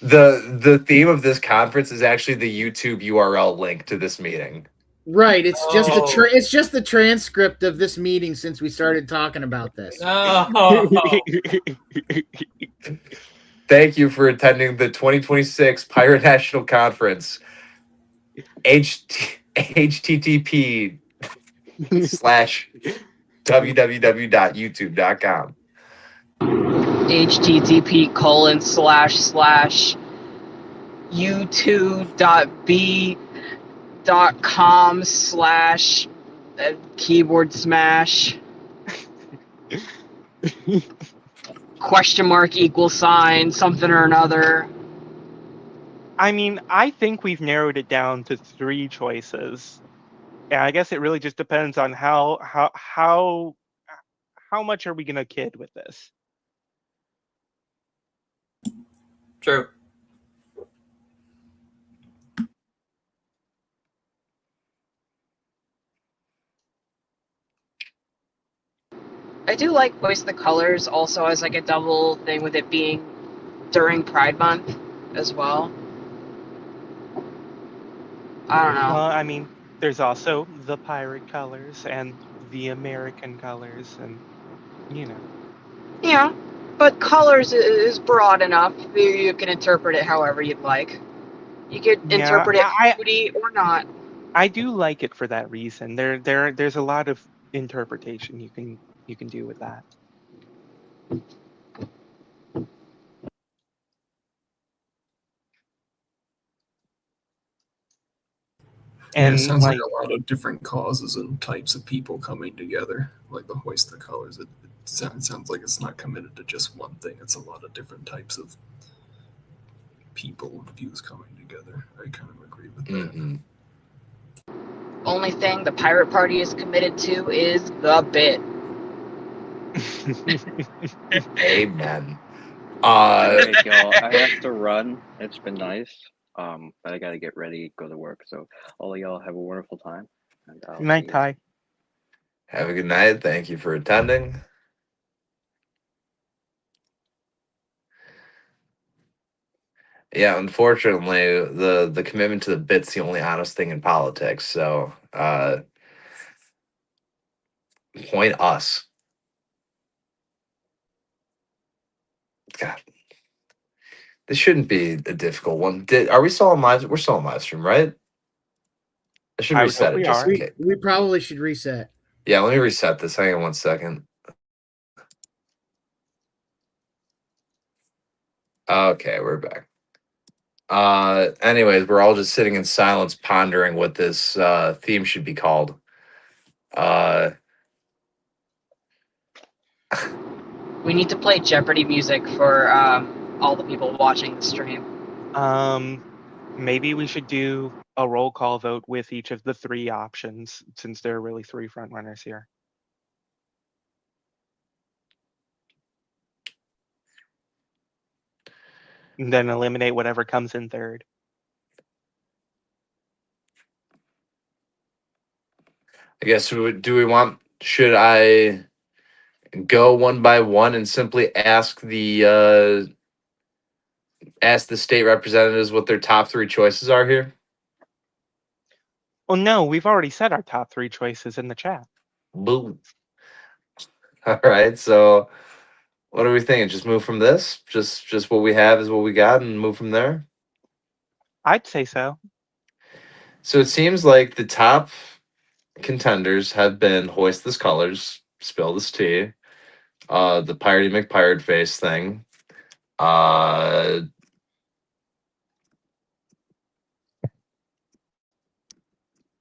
the theme of this conference is actually the YouTube URL link to this meeting. Right, it's just Oh. it's just the transcript of this meeting since we started talking about this. No. Thank you for attending the 2026 Pirate National Conference. HTTP / www.youtube.com. http://u2.b.com/keyboard smash $? Something or another. I mean, I think we've narrowed it down to 3 choices. And I guess it really just depends on how much are we gonna kid with this. True. I do like Voice the Colors also as like a double thing with it being during Pride Month as well. I don't know. Well, I mean, there's also the pirate colors and the American colors, and you know. Yeah, but colors is broad enough. You can interpret it however you'd like. You could Yeah, interpret it fruity or not. I do like it for that reason. There's a lot of interpretation you can do with that. Yeah, it And sounds like a lot of different causes and types of people coming together, like the Hoist the Colors. It sounds like it's not committed to just one thing. It's a lot of different types of people and views coming together. I kind of agree with that. Only thing the Pirate Party is committed to is the bit. Amen. Alright, y'all. I have to run. It's been nice. But I gotta get ready, go to work. So all of y'all have a wonderful time. And I'll Good night, see you. Ty. Have a good night. Thank you for attending. Yeah, unfortunately, the commitment to the bit's the only honest thing in politics. So, point us. God, this shouldn't be a difficult one. Are we still on live? We're still on live stream, right? I should I hope reset it we just are. in case. We probably should reset. Yeah, let me reset this. Hang on 1 second. Okay, we're back. Anyways, we're all just sitting in silence pondering what this theme should be called. We need to play Jeopardy music for all the people watching the stream. Maybe we should do a roll call vote with each of the 3 options, since there are really 3 front runners here. And then eliminate whatever comes in third. I guess should I go one by one and simply ask the state representatives what their top 3 choices are here? Oh no, we've already said our top 3 choices in the chat. Boom. All right, so what are we thinking? Just move from this? Just what we have is what we got and move from there? I'd say so. So it seems like the top contenders have been Hoist This Colors, Spill This Tea, the Piratey McPirate Face thing, and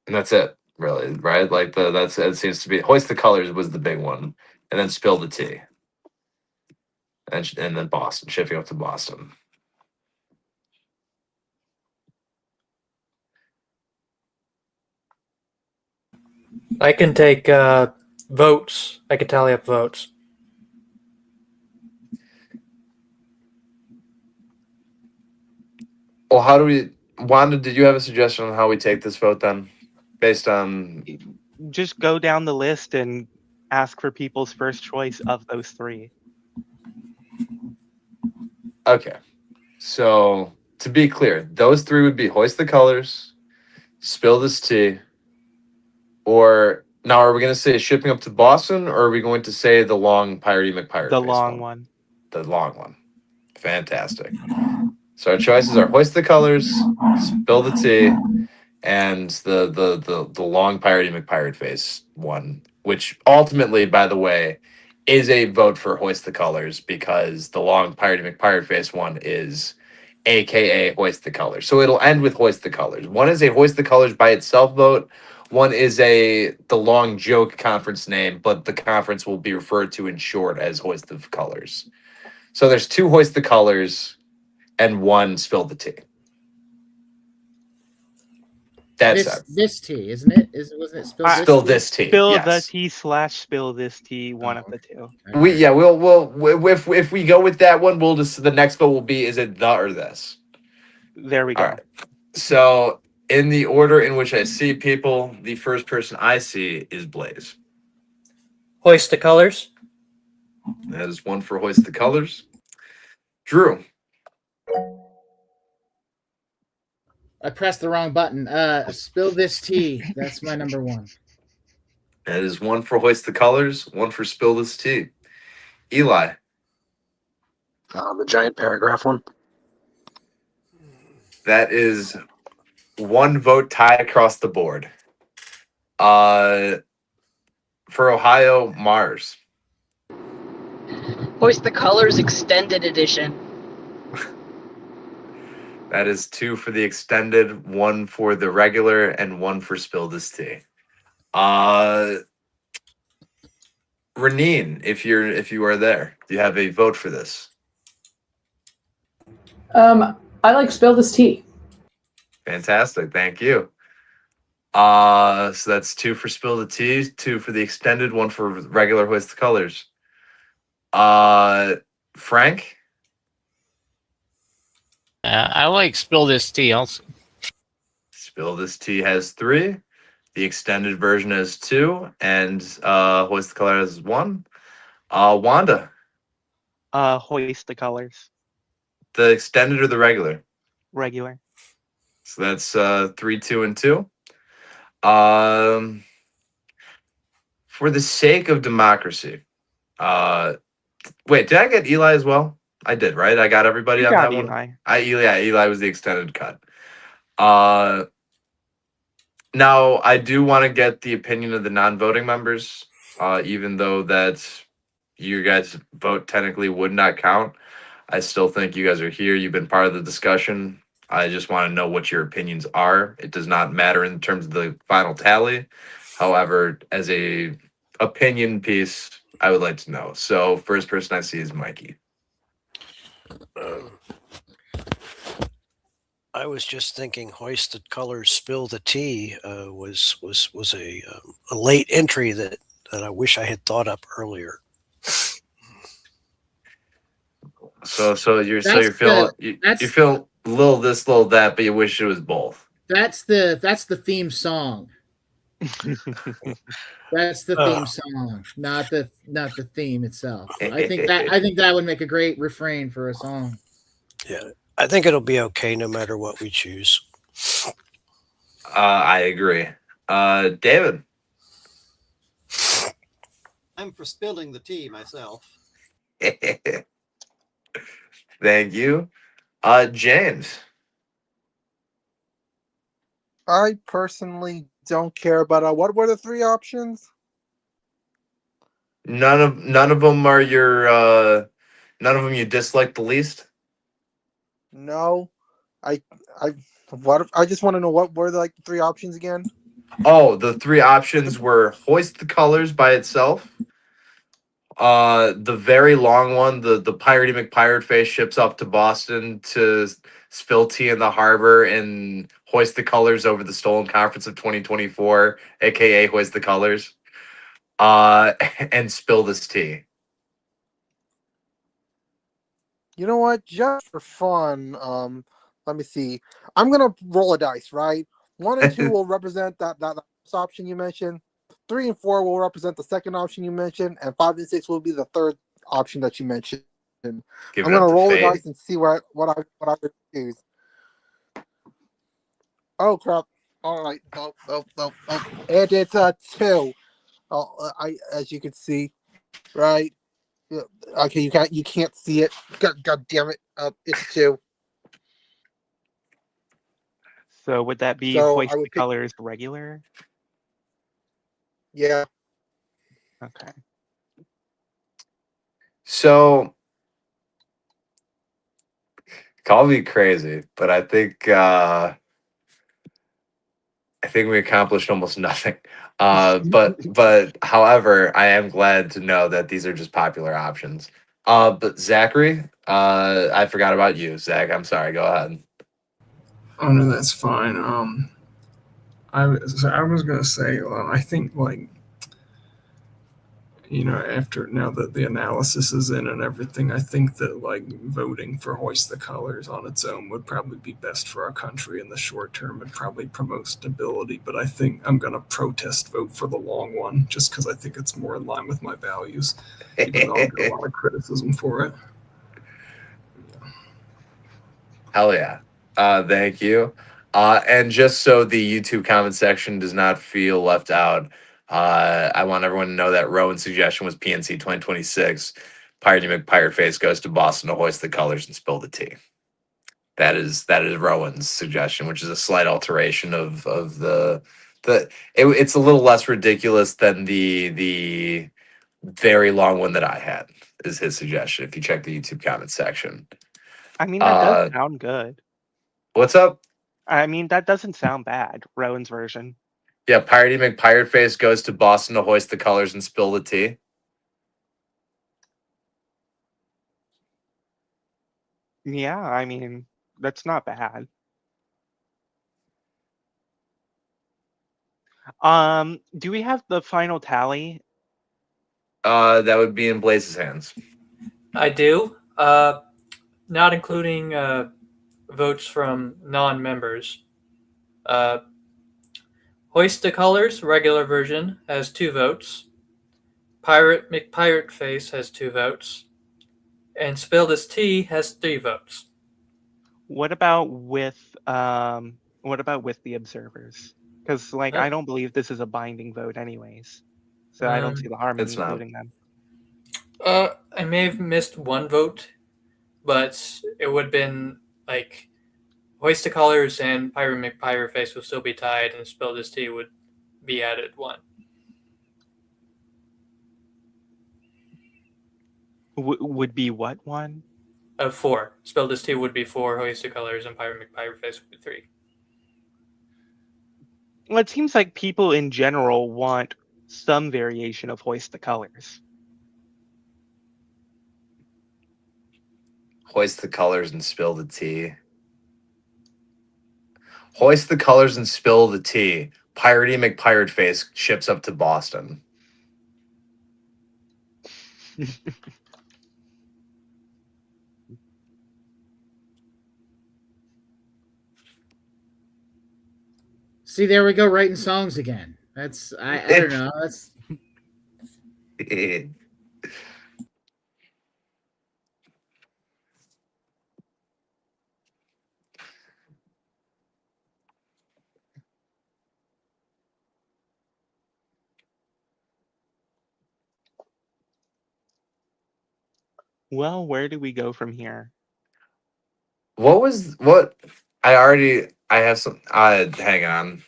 that's it, really, right? Like it seems to be Hoist the Colors was the big one, and then Spill the Tea, and then Boston, shifting up to Boston. I can take votes. I can tally up votes. Well, how do we, Wanda? Did you have a suggestion on how we take this vote then, based on? Just go down the list and ask for people's first choice of those 3. Okay, so to be clear, those 3 would be Hoist the Colors, Spill This Tea, or now are we going to say shipping up to Boston, or are we going to say the long Piratey McPirate The Face long one. The long one. Fantastic. So our choices are Hoist the Colors, Spill the Tea, and the long Piratey McPirate Face one, which ultimately, by the way, is a vote for Hoist the Colors because the long Piratey McPirate Face one is AKA Hoist the Colors. So it'll end with Hoist the Colors. One is a Hoist the Colors by itself vote. One is the long joke conference name, but the conference will be referred to in short as Hoist the Colors. So there's 2 Hoist the Colors and 1 Spill the Tea. That's this tea, isn't it? Wasn't it Spill This Tea? Spill Yes. the tea / Spill This Tea, one of the 2. We'll if we go with that one, we'll just the next vote will be is it the or this? There we go. All right. So in the order in which I see people, the first person I see is Blaze. Hoist the Colors. That is 1 for Hoist the Colors. Drew. I pressed the wrong button. Spill This Tea. That's my number 1. That is 1 for Hoist the Colors, 1 for Spill This Tea. Eli. The giant paragraph one. That is 1 vote tie across the board. For Ohio, Mars. Hoist the Colors Extended Edition. That is 2 for the extended, 1 for the regular, and 1 for Spill This Tea. Renine, if you are there, do you have a vote for this? I like Spill This Tea. Fantastic, thank you. So that's 2 for Spill the Tea, 2 for the extended, 1 for regular Hoist the Colors. Frank? I like Spill This Tea also. Spill This Tea has 3. The extended version has 2, and Hoist the Colors has 1. Wanda? Hoist the Colors. The extended or the regular? Regular. So that's 3, 2, and 2. For the sake of democracy, wait, did I get Eli as well? I did, right? I got everybody You on got that Eli. one. Eli was the extended cut. Now I do want to get the opinion of the non-voting members, even though that you guys' vote technically would not count. I still think you guys are here. You've been part of the discussion. I just want to know what your opinions are. It does not matter in terms of the final tally. However, as a opinion piece, I would like to know. So first person I see is Mikey. I was just thinking, Hoist the Colors, Spill the Tea was a late entry that I wish I had thought up earlier. So you feel little this, little that, but you wish it was both. That's the theme song. That's the theme song, not the theme itself. I think that would make a great refrain for a song. Yeah, I think it'll be okay no matter what we choose. I agree. David. I'm for spilling the tea myself. Thank you. James. I personally don't care about what were the three options? None of them are your none of them you dislike the least? No. I I just want to know what were the three options again? Oh, the three options were hoist the colors by itself. The very long one, the Piratey McPirate face ships up to Boston to spill tea in the harbor and hoist the colors over the stolen conference of 2024, aka hoist the colors. And spill this tea. You know what? Just for fun, let me see. I'm gonna roll a dice, right? 1 and 2 will represent that option you mentioned. 3 and 4 will represent the second option you mentioned, and 5 and 6 will be the third option that you mentioned. I'm Giving gonna up to roll the fate. dice and see what I would choose. Oh crap! All right, oh. And it's a 2. I as you can see, right? Yeah, okay, you can't see it. God damn it! It's 2. So would that be So hoist I the would pick. colors regular? Yeah. Okay. So call me crazy, but I think we accomplished almost nothing. But however, I am glad to know that these are just popular options. But Zachary, I forgot about you, Zach. I'm sorry. Go ahead. Oh no, that's fine. I was gonna say, I think after now that the analysis is in and everything, I think that voting for hoist the colors on its own would probably be best for our country in the short term and probably promote stability. But I think I'm gonna protest vote for the long one just because I think it's more in line with my values, even though I'll get a lot of criticism for it. Hell yeah. Thank you. And just so the YouTube comment section does not feel left out, I want everyone to know that Rowan's suggestion was PNC 2026. Pirate McPirate Face goes to Boston to hoist the colors and spill the tea. That is Rowan's suggestion, which is a slight alteration of it's a little less ridiculous than the very long one that I had is his suggestion. If you check the YouTube comment section. I mean, that does sound good. What's up? I mean, that doesn't sound bad. Rowan's version. Yeah, Piratey McPirate Face goes to Boston to hoist the colors and spill the tea. Yeah, I mean, that's not bad. Do we have the final tally? That would be in Blaze's hands. I do. Not including votes from non-members. Hoist the Colors, regular version, has 2 votes. Pirate McPirate Face has 2 votes. And Spill This Tea has 3 votes. What about with the observers? Because I don't believe this is a binding vote anyways. So I don't see the harm in It's not. including them. I may have missed 1 vote, but it would have been Hoist the Colors and Pirate McPirate Face will still be tied, and Spill This Tea would be added 1. Would be what one? 4. Spill This Tea would be 4. Hoist the Colors and Pirate McPirate Face would be 3. Well, it seems like people in general want some variation of hoist the colors. Hoist the colors and spill the tea. Hoist the colors and spill the tea. Piratey McPirate Face ships up to Boston. See, there we go, writing songs again. That's I don't know. That's Well, where do we go from here? what I have some hang on.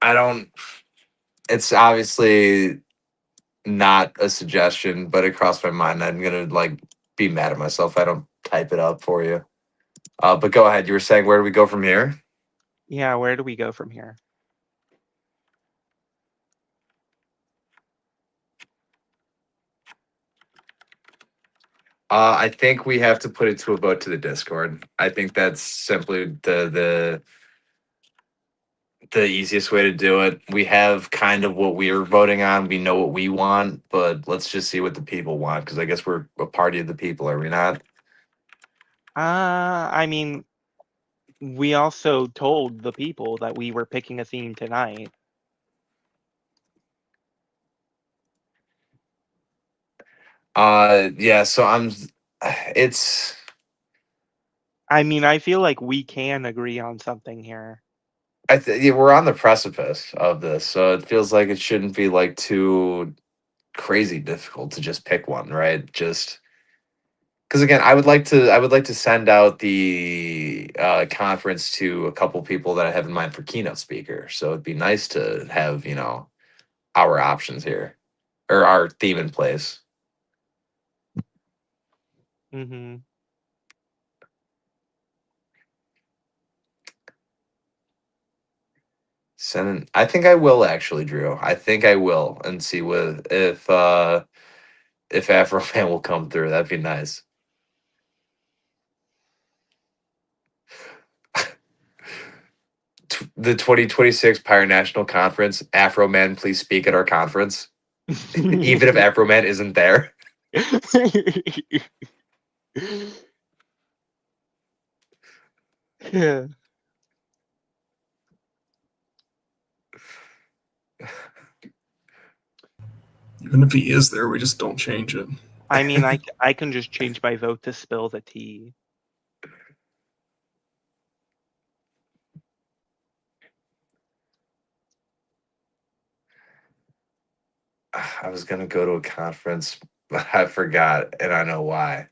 I don't it's obviously not a suggestion, but it crossed my mind. I'm gonna like be mad at myself if I don't type it up for you. But go ahead. You were saying where do we go from here? Yeah, where do we go from here? I think we have to put it to a vote to the Discord. I think that's simply the easiest way to do it. We have kind of what we're voting on. We know what we want, but let's just see what the people want because I guess we're a party of the people, are we not? I mean, we also told the people that we were picking a theme tonight. Yeah, so it's I mean, I feel like we can agree on something here. yeah, we're on the precipice of this, so it feels like it shouldn't be like too crazy difficult to just pick one, right? Just because again, I would like to send out the conference to a couple people that I have in mind for keynote speaker. So it'd be nice to have our options here or our theme in place. Mm-hmm. Send. I think I will actually, Drew. I think I will, and see if Afrofan will come through. That'd be nice. The 2026 Pirate National Conference. Afro Man, please speak at our conference. Even if Afro Man isn't there. Yeah. Even if he is there, we just don't change it. I mean, I can just change my vote to spill the tea. I was gonna go to a conference, but I forgot, and I know why.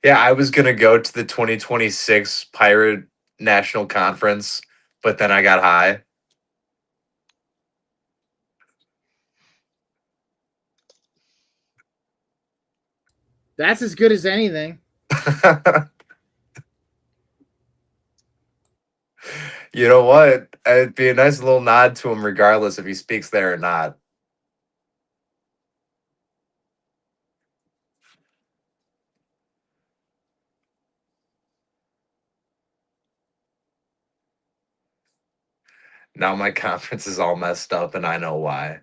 Yeah, I was gonna go to the 2026 Pirate National Conference, but then I got high. that's as good as anything. You know what? It'd be a nice little nod to him, regardless if he speaks there or not. Now my conference is all messed up, and I know why.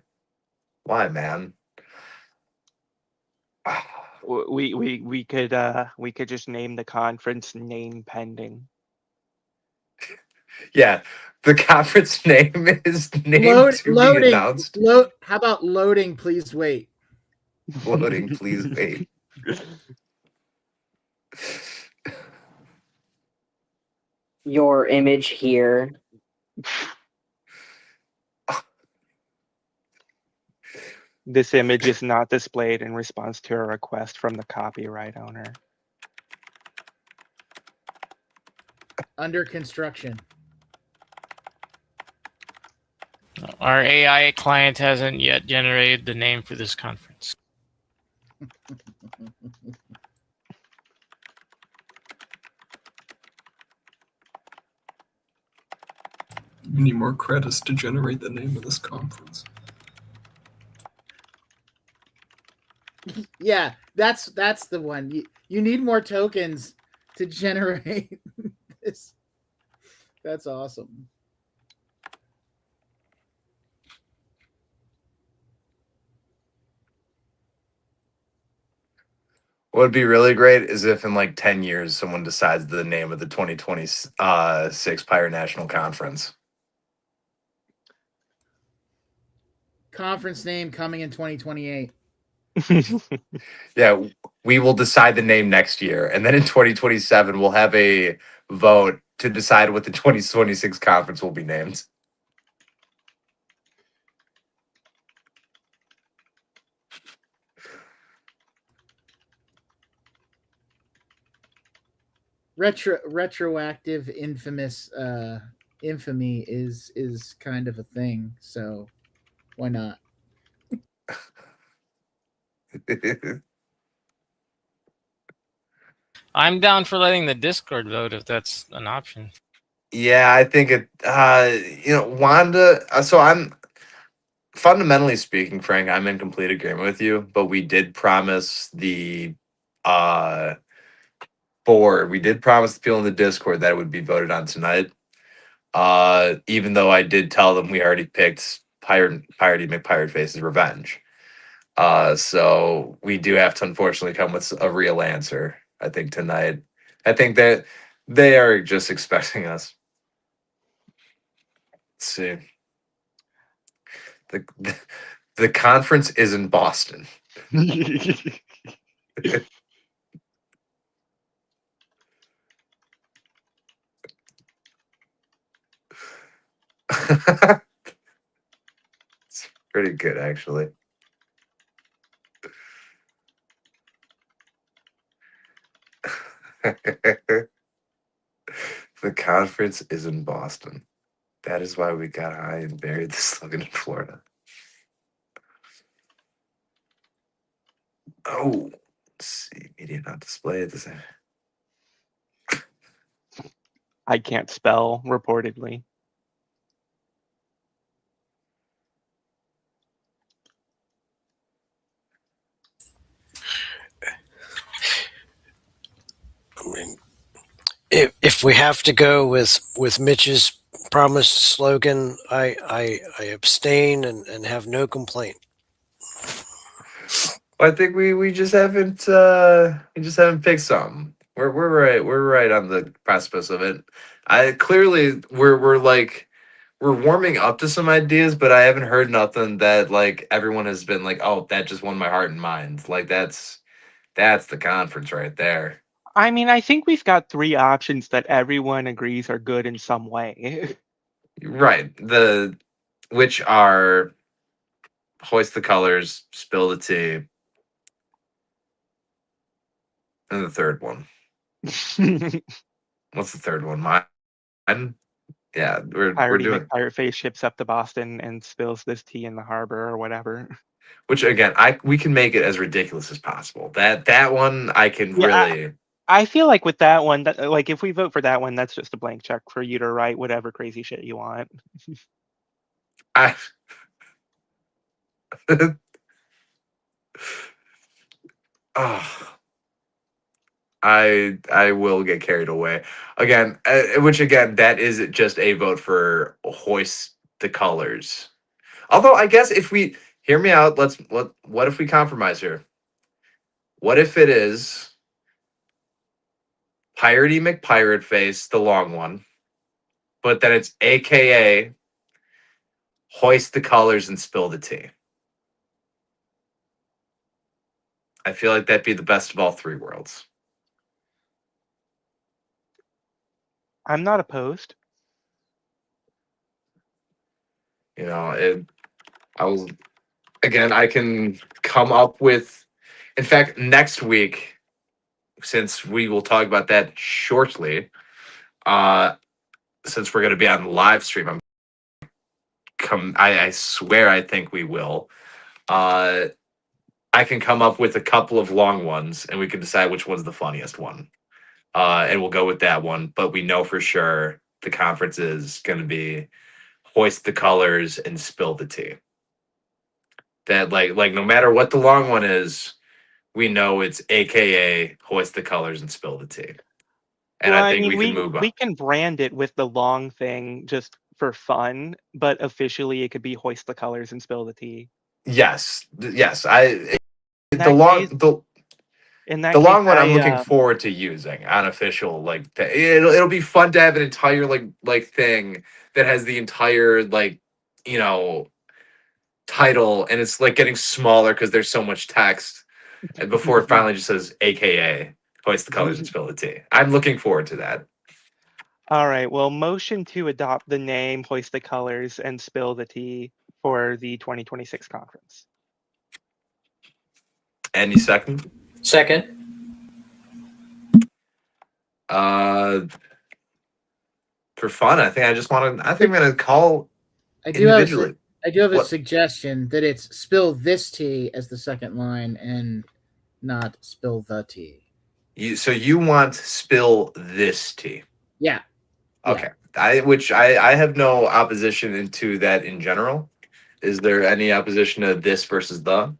Why, man? We could just name the conference name pending. Yeah, the conference name is named Load to be loading announced. load how about loading, please wait. Loading, please wait. Your image here. This image is not displayed in response to a request from the copyright owner. Under construction. Our AI client hasn't yet generated the name for this conference. We need more credits to generate the name of this conference. Yeah, that's the one. You need more tokens to generate this. That's awesome. What would be really great is if in like 10 years someone decides the name of the 2026 Pirate National Conference. Conference name coming in 2028. Yeah, we will decide the name next year. And then in 2027, we'll have a vote to decide what the 2026 conference will be named. Retroactive infamous infamy is kind of a thing, so why not? I'm down for letting the Discord vote if that's an option. Yeah, I think it Wanda, so I'm fundamentally speaking, Frank, I'm in complete agreement with you, but we did promise the uh board, we did promise the people in the Discord that it would be voted on tonight. Even though I did tell them we already picked Piratey McPirate Face's Revenge. So we do have to unfortunately come with a real answer, I think, tonight. I think that they are just expecting us. Let's see. The conference is in Boston. It's pretty good, actually. The conference is in Boston. That is why we got high and buried the slogan in Florida. Oh, let's see. Media not displayed at the same. I can't spell, reportedly. I mean, if we have to go with Mitch's promised slogan, I abstain and have no complaint. I think we just haven't picked something. We're right on the precipice of it. I clearly we're warming up to some ideas, but I haven't heard nothing that like everyone has been like, oh, that just won my heart and mind. Like that's the conference right there. I mean, I think we've got 3 options that everyone agrees are good in some way. Right. Which are hoist the colors, spill the tea, and the third one. What's the third one? Mine? Yeah, we're Piratey doing. McPirate Face ships up to Boston and spills this tea in the harbor or whatever. Which again, we can make it as ridiculous as possible. That one I can really. I feel like with that one, like if we vote for that one, that's just a blank check for you to write whatever crazy shit you want. I. Oh, I will get carried away again. Which again, that is just a vote for hoist the colors. Although I guess if we hear me out, what if we compromise here? What if it is Piratey McPirate Face, the long one, but then it's AKA hoist the colors and spill the tea? I feel like that'd be the best of all 3 worlds. I'm not opposed. You know, I can come up with, in fact, next week, since we will talk about that shortly, since we're going to be on live stream, I swear I think we will. I can come up with a couple of long ones, and we can decide which one's the funniest one. And we'll go with that one. But we know for sure the conference is going to be hoist the colors and spill the tea. That like no matter what the long one is, we know it's AKA hoist the colors and spill the tea. And Well, I think mean, we can move on. we can brand it with the long thing just for fun, but officially it could be hoist the colors and spill the tea. Yes. In that case, In that The case, long one I'm looking I forward to using unofficial it'll be fun to have an entire like thing that has the entire you know title, and it's like getting smaller because there's so much text, and before it finally just says AKA hoist the colors and spill the tea. I'm looking forward to that. all right. Well, motion to adopt the name, hoist the colors, and spill the tea for the 2026 conference. Any second? Second. Uh, for fun, I think I'm gonna call I do have individually. a What suggestion that it's spill this tea as the second line and not spill the tea. you want spill this tea? Yeah. Okay. I have no opposition into that in general. Is there any opposition to this versus the?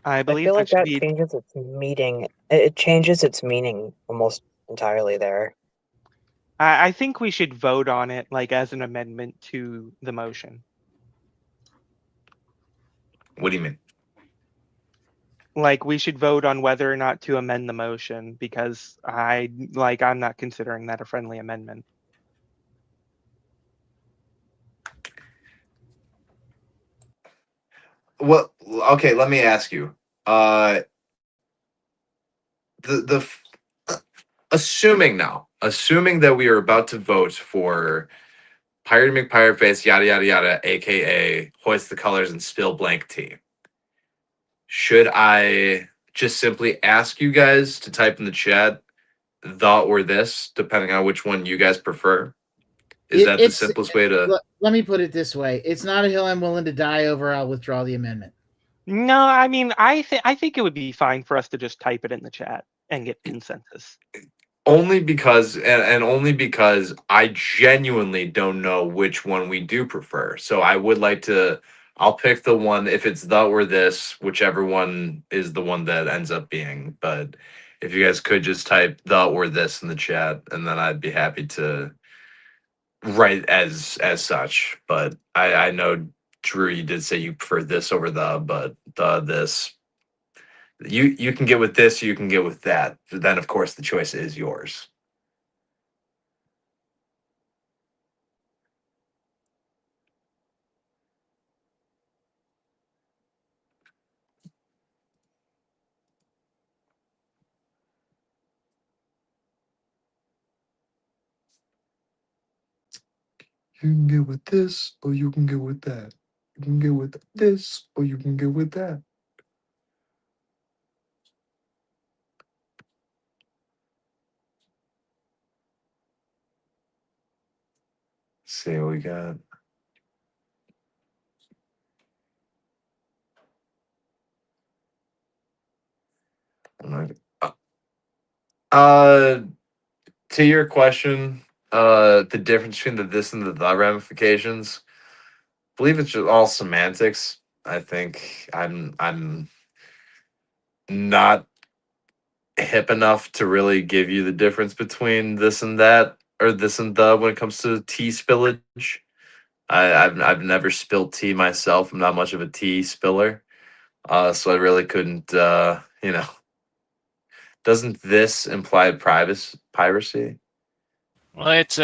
I I believe feel that like should that be. changes its meaning. It changes its meaning almost entirely there. I think we should vote on it like as an amendment to the motion. What do you mean? Like we should vote on whether or not to amend the motion because I'm not considering that a friendly amendment. Well, okay, let me ask you. Uh assuming that we are about to vote for Pirate McPirate Face, yada yada yada, aka hoist the colors and spill blank tea. Should I just simply ask you guys to type in the chat the or this, depending on which one you guys prefer? Is that the simplest way to? Let me put it this way: it's not a hill I'm willing to die over. I'll withdraw the amendment. No, I mean I think it would be fine for us to just type it in the chat and get consensus. Only because and only because I genuinely don't know which one we do prefer. So I would like to. I'll pick the one if it's the or this, whichever one is the one that ends up being. But if you guys could just type the or this in the chat, and then I'd be happy to write as such. But I know Drew, you did say you prefer this over the, but the this. You can get with this, you can get with that. Then of course the choice is yours. You can get with this, or you can get with that. You can get with this, or you can get with that. See what we got. Uh, to your question, the difference between the this and the ramifications, I believe it's just all semantics. I think I'm not hip enough to really give you the difference between this and that or this and the when it comes to tea spillage. I've never spilled tea myself. I'm not much of a tea spiller. So I really couldn't doesn't this imply piracy? Well, it's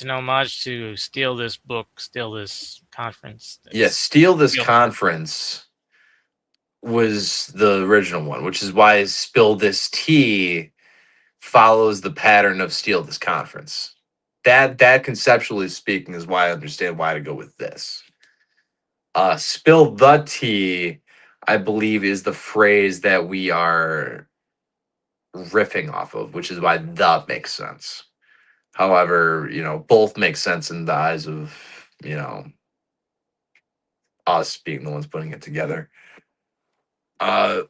an homage to steal this book, steal this conference. Yes, steal this Steal- conference was the original one, which is why spill this tea follows the pattern of steal this conference. That conceptually speaking is why I understand why to go with this. Spill the tea, I believe, is the phrase that we are riffing off of, which is why the makes sense. However, both make sense in the eyes of, us being the ones putting it together. But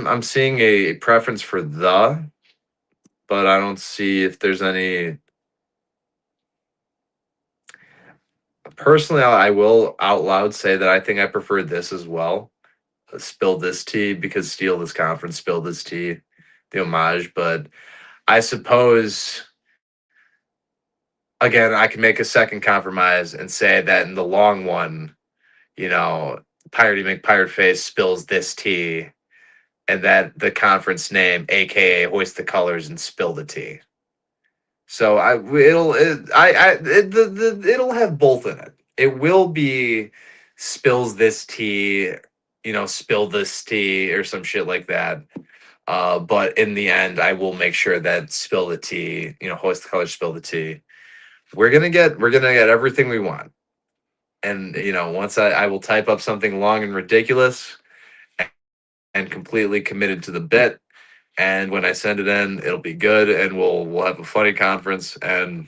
I'm seeing a preference for the, but I don't see if there's any. Personally, I will out loud say that I think I prefer this as well. Spill this tea because steal this conference, spill this tea, the homage. But I suppose again, I can make a second compromise and say that in the long one, you know, Piratey McPirate Face spills this tea, and that the conference name, aka Hoist the Colors and Spill the Tea. So it'll have both in it. It will be spills this tea, spill this tea or some shit like that. But in the end, I will make sure that spill the tea, Hoist the Colors, Spill the Tea. We're gonna get everything we want. And once I will type up something long and ridiculous and completely committed to the bit. And when I send it in, it'll be good, and we'll have a funny conference, and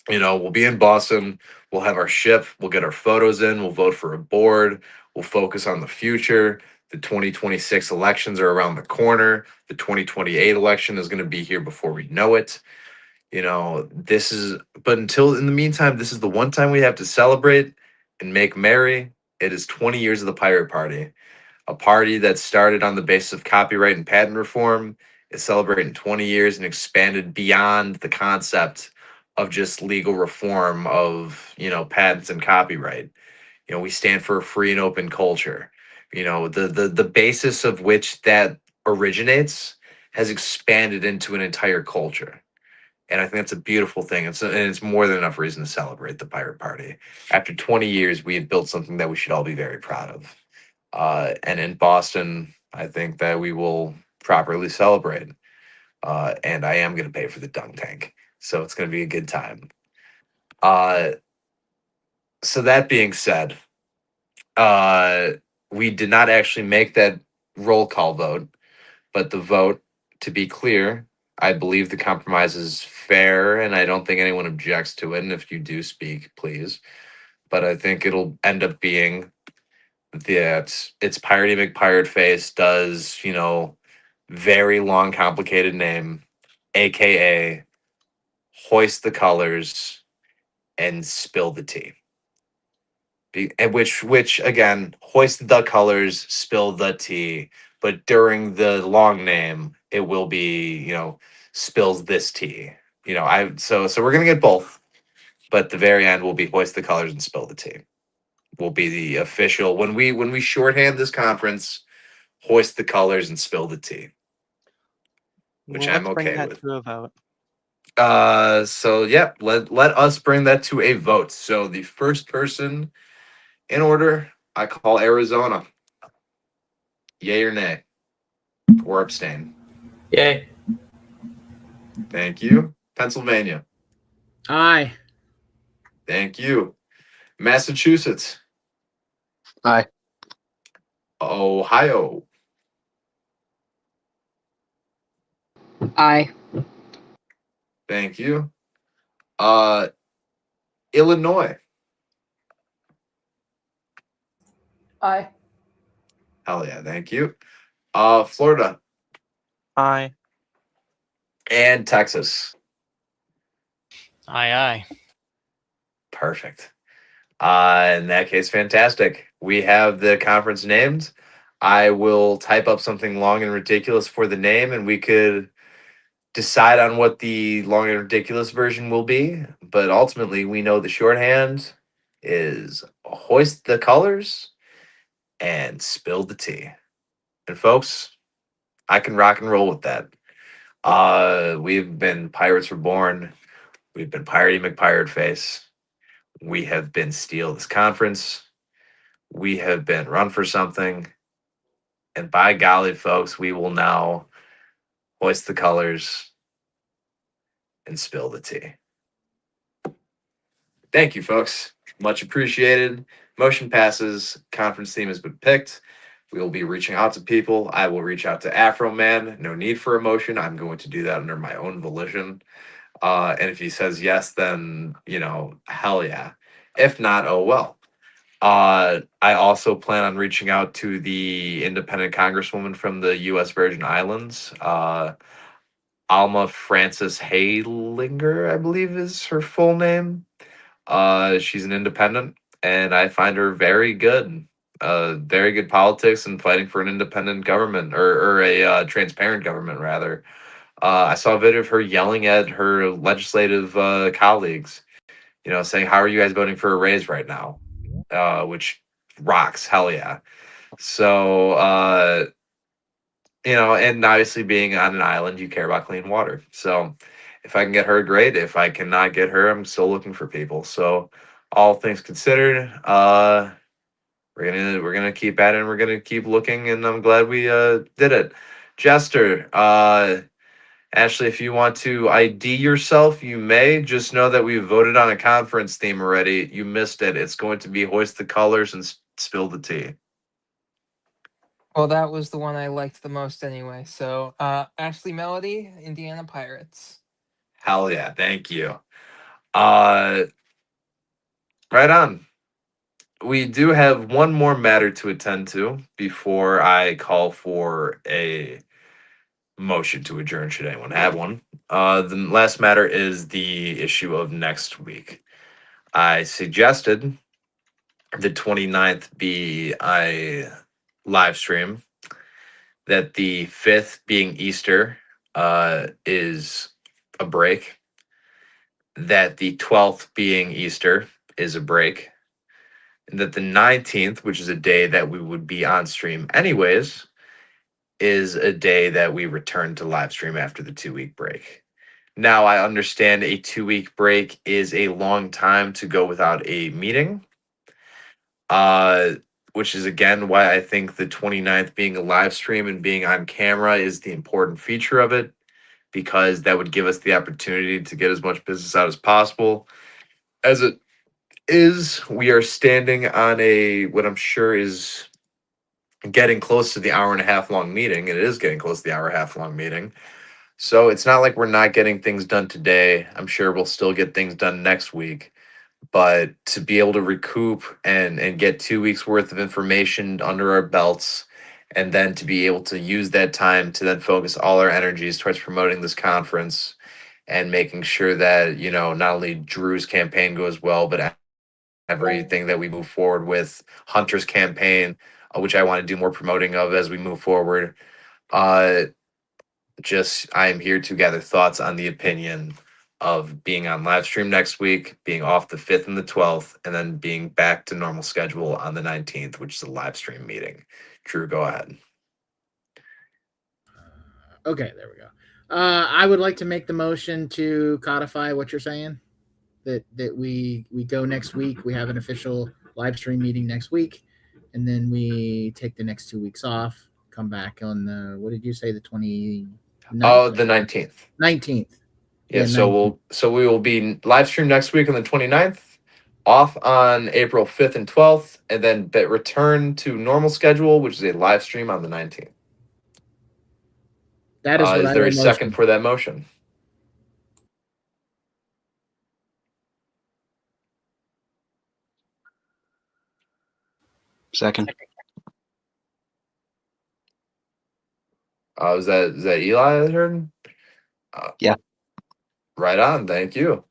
we'll be in Boston. We'll have our ship. We'll get our photos in. We'll vote for a board. We'll focus on the future. The 2026 elections are around the corner. The 2028 election is going to be here before we know it. But in the meantime, this is the one time we have to celebrate and make merry. It is 20 years of the Pirate Party, a party that started on the basis of copyright and patent reform, is celebrating 20 years and expanded beyond the concept of just legal reform of, patents and copyright. We stand for a free and open culture. The basis of which that originates has expanded into an entire culture. And I think that's a beautiful thing. And it's more than enough reason to celebrate the Pirate Party. After 20 years, we have built something that we should all be very proud of. And in Boston, I think that we will properly celebrate. And I am going to pay for the dunk tank. So it's going to be a good time. So that being said, we did not actually make that roll call vote, but the vote, to be clear, I believe the compromise is fair, and I don't think anyone objects to it. And if you do speak, please. But I think it'll end up being that it's Piratey McPirate Face does, very long, complicated name, aka Hoist the Colors and Spill the Tea. And which again, hoist the colors, spill the tea. But during the long name, it will be, spills this tea. So we're gonna get both, but the very end will be hoist the colors and spill the tea. Will be the official when we shorthand this conference, hoist the colors and spill the tea, which Well, I'm let's bring okay that with. to a vote. So yeah, let us bring that to a vote. So the first person in order, I call Arizona. Yay or nay? Or abstain? Yay. Thank you. Pennsylvania. Aye. Thank you. Massachusetts. Aye. Ohio. Aye. Thank you. Illinois. Aye. Hell yeah, thank you. Florida. Aye. And Texas. Aye, aye. Perfect. In that case, fantastic. We have the conference named. I will type up something long and ridiculous for the name, and we could decide on what the long and ridiculous version will be. But ultimately, we know the shorthand is hoist the colors and spill the tea. And folks, I can rock and roll with that. We've been Pirates Reborn. We've been Piratey McPirate Face. We have been Steal This Conference. We have been Run for Something. And by golly, folks, we will now hoist the colors and spill the tea. Thank you, folks. Much appreciated. Motion passes. Conference theme has been picked. We will be reaching out to people. I will reach out to Afro Man. No need for a motion. I'm going to do that under my own volition. And if he says yes, then, hell yeah. If not, oh well. I also plan on reaching out to the independent congresswoman from the U.S. Virgin Islands. Alma Frances Haylinger, I believe is her full name. She's an independent, and I find her very good. Very good politics and fighting for an independent government or a transparent government rather. I saw a video of her yelling at her legislative colleagues, saying, "How are you guys voting for a raise right now?" Which rocks, hell yeah. So, and obviously being on an island, you care about clean water. So, if I can get her, great. If I cannot get her, I'm still looking for people. So, all things considered, we're gonna keep at it and we're gonna keep looking, and I'm glad we did it. Jester, Ashley, if you want to ID yourself, you may. Just know that we voted on a conference theme already. You missed it. It's going to be hoist the colors and spill the tea. Well, that was the one I liked the most anyway. So, Ashley Melody, Indiana Pirates. Hell yeah, thank you. Right on. We do have one more matter to attend to before I call for a motion to adjourn, should anyone have one. The last matter is the issue of next week. I suggested the 29th be a live stream, that the 5th being Easter is a break, that the 12th being Easter is a break, and that the 19th, which is a day that we would be on stream anyways, is a day that we return to live stream after the 2-week break. Now, I understand a 2-week break is a long time to go without a meeting, which is again why I think the 29th being a live stream and being on camera is the important feature of it, because that would give us the opportunity to get as much business out as possible. As it is, we are standing on what I'm sure is getting close to the hour and a half long meeting. It is getting close to the hour and a half long meeting. So it's not like we're not getting things done today. I'm sure we'll still get things done next week. But to be able to recoup and get 2 weeks worth of information under our belts, and then to be able to use that time to then focus all our energies towards promoting this conference and making sure that, not only Drew's campaign goes well, but everything that we move forward with, Hunter's campaign, which I want to do more promoting of as we move forward. I am here to gather thoughts on the opinion of being on live stream next week, being off the 5th and the 12th, and then being back to normal schedule on the 19th, which is a live stream meeting. Drew, go ahead. Okay, there we go. I would like to make the motion to codify what you're saying. That we go next week. We have an official live stream meeting next week, and then we take the next 2 weeks off. Come back on the, what did you say, the 29th? Oh, the 19th. 19th. Yeah, so we will be live stream next week on the 29th, off on April 5th and 12th, and then return to normal schedule, which is a live stream on the 19th. That is what is I there will a second motion. for that motion? Second. Is that Eli I heard? Yeah. Right on. Thank you.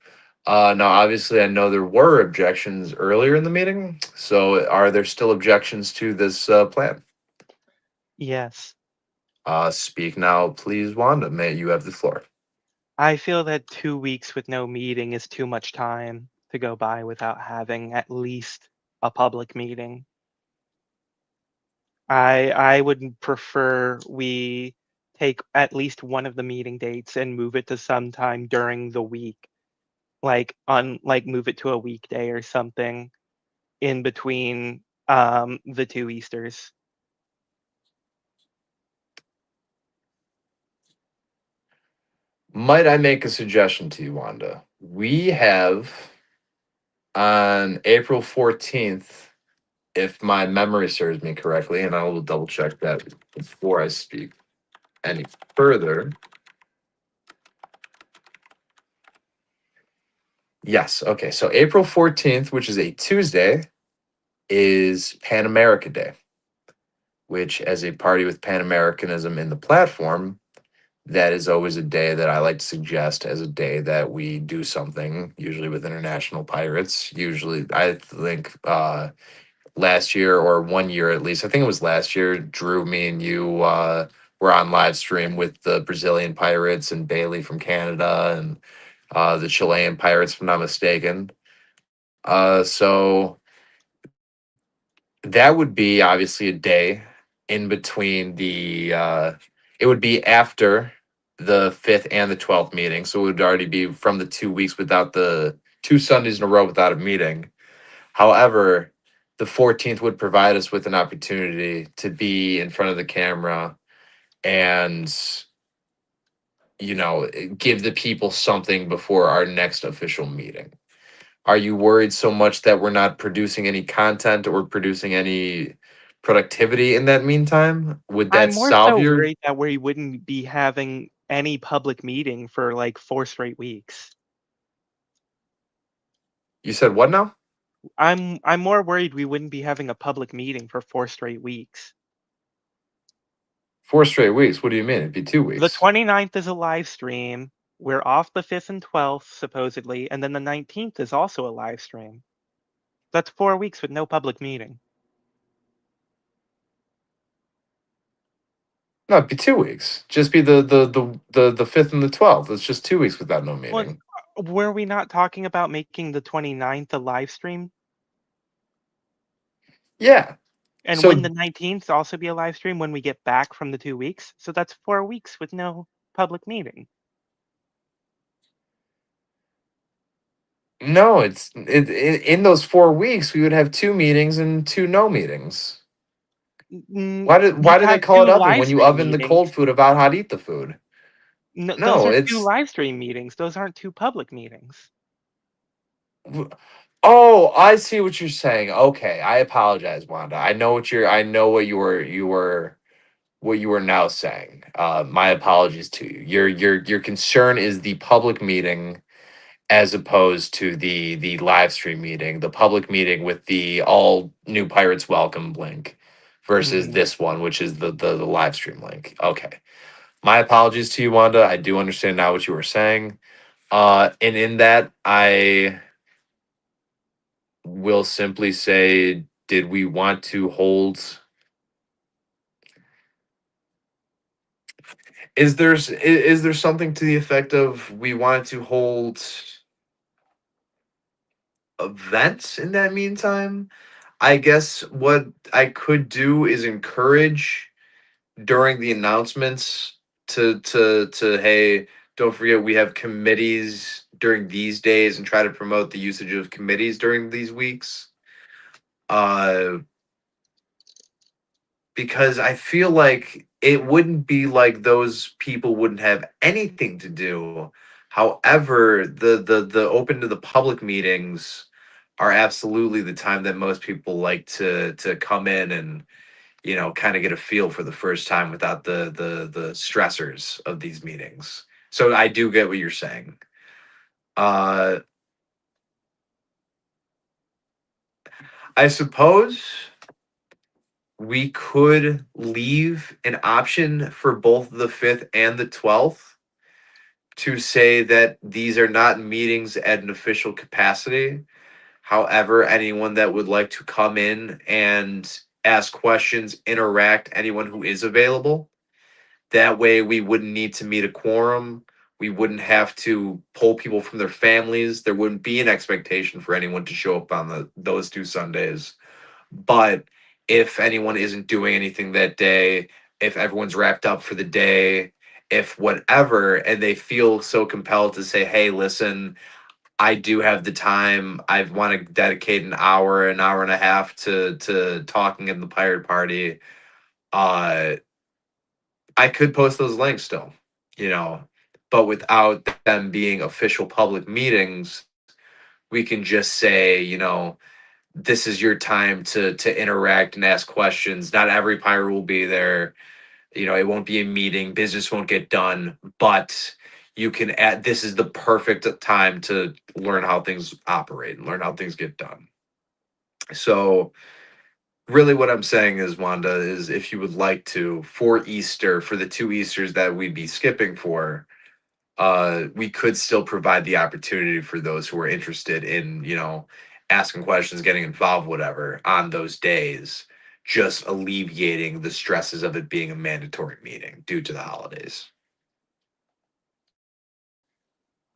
Now, obviously, I know there were objections earlier in the meeting. So, are there still objections to this plan? Yes. Speak now, please, Wanda. May you have the floor. I feel that 2 weeks with no meeting is too much time to go by without having at least a public meeting. I would prefer we take at least one of the meeting dates and move it to sometime during the week. Like move it to a weekday or something in between the 2 Easters. Might I make a suggestion to you, Wanda? We have on April 14th, if my memory serves me correctly, and I will double check that before I speak any further. Yes. Okay. So April 14th, which is a Tuesday, is Pan America Day, which, as a party with Pan Americanism in the platform, that is always a day that I like to suggest as a day that we do something, usually with international pirates. Usually, I think last year or one year at least, I think it was last year, Drew, me and you we're on live stream with the Brazilian Pirates and Bailey from Canada and the Chilean Pirates, if I'm not mistaken. So that would be obviously a day in between the. It would be after the 5th and the 12th meeting, so it would already be from the 2 weeks without the 2 Sundays in a row without a meeting. However, the 14th would provide us with an opportunity to be in front of the camera and give the people something before our next official meeting. Are you worried so much that we're not producing any content or producing any productivity in that meantime? Would I'm that more solve so your? worried that we wouldn't be having any public meeting for like 4 straight weeks. You said what now? I'm more worried we wouldn't be having a public meeting for 4 straight weeks. 4 straight weeks? What do you mean? It'd be The 2 weeks. 29th is a live stream. We're off the 5th and 12th, supposedly, and then the 19th is also a live stream. That's 4 weeks with no public meeting. No, it'd be 2 weeks. Just be the 5th and the 12th. It's just 2 weeks without no Well, meeting. were we not talking about making the 29th a live stream? Yeah. And So when the 19th also be a live stream when we get back from the 2 weeks? So that's 4 weeks with no public meeting. no, in those 4 weeks we would have 2 meetings and 2 no meetings. Why You'd do they have call it two oven live when you stream oven the meetings. cold food about how to eat the food? No, those No, are two it's live stream meetings. Those aren't two public meetings. oh, I see what you're saying. Okay, I apologize, Wanda. I know what you were now saying. My apologies to you. Your concern is the public meeting as opposed to the live stream meeting, the public meeting with the all new Pirates welcome link versus Mhm. this one, which is the live stream link. Okay. My apologies to you, Wanda. I do understand now what you were saying. And in that, I will simply say, did we want to hold? Is there something to the effect of we wanted to hold events in that meantime? I guess what I could do is encourage during the announcements to hey, don't forget we have committees during these days and try to promote the usage of committees during these weeks. Uh because I feel like it wouldn't be like those people wouldn't have anything to do. However, the open to the public meetings are absolutely the time that most people like to come in and kind of get a feel for the first time without the stressors of these meetings. So I do get what you're saying. Uh I suppose we could leave an option for both the 5th and the 12th to say that these are not meetings at an official capacity. However, anyone that would like to come in and ask questions, interact, anyone who is available. That way, we wouldn't need to meet a quorum. We wouldn't have to pull people from their families. There wouldn't be an expectation for anyone to show up on those 2 Sundays. But if anyone isn't doing anything that day, if everyone's wrapped up for the day, if whatever, and they feel so compelled to say, hey, listen, I do have the time. I want to dedicate an hour and a half to talking in the pirate party. Uh I could post those links still, you know, but without them being official public meetings, we can just say, this is your time to interact and ask questions. Not every pirate will be there. It won't be a meeting. Business won't get done, but you can add. This is the perfect time to learn how things operate and learn how things get done. So really what I'm saying is, Wanda, is if you would like to, for Easter, for the 2 Easters that we'd be skipping for, we could still provide the opportunity for those who are interested in, asking questions, getting involved, whatever, on those days just alleviating the stresses of it being a mandatory meeting due to the holidays.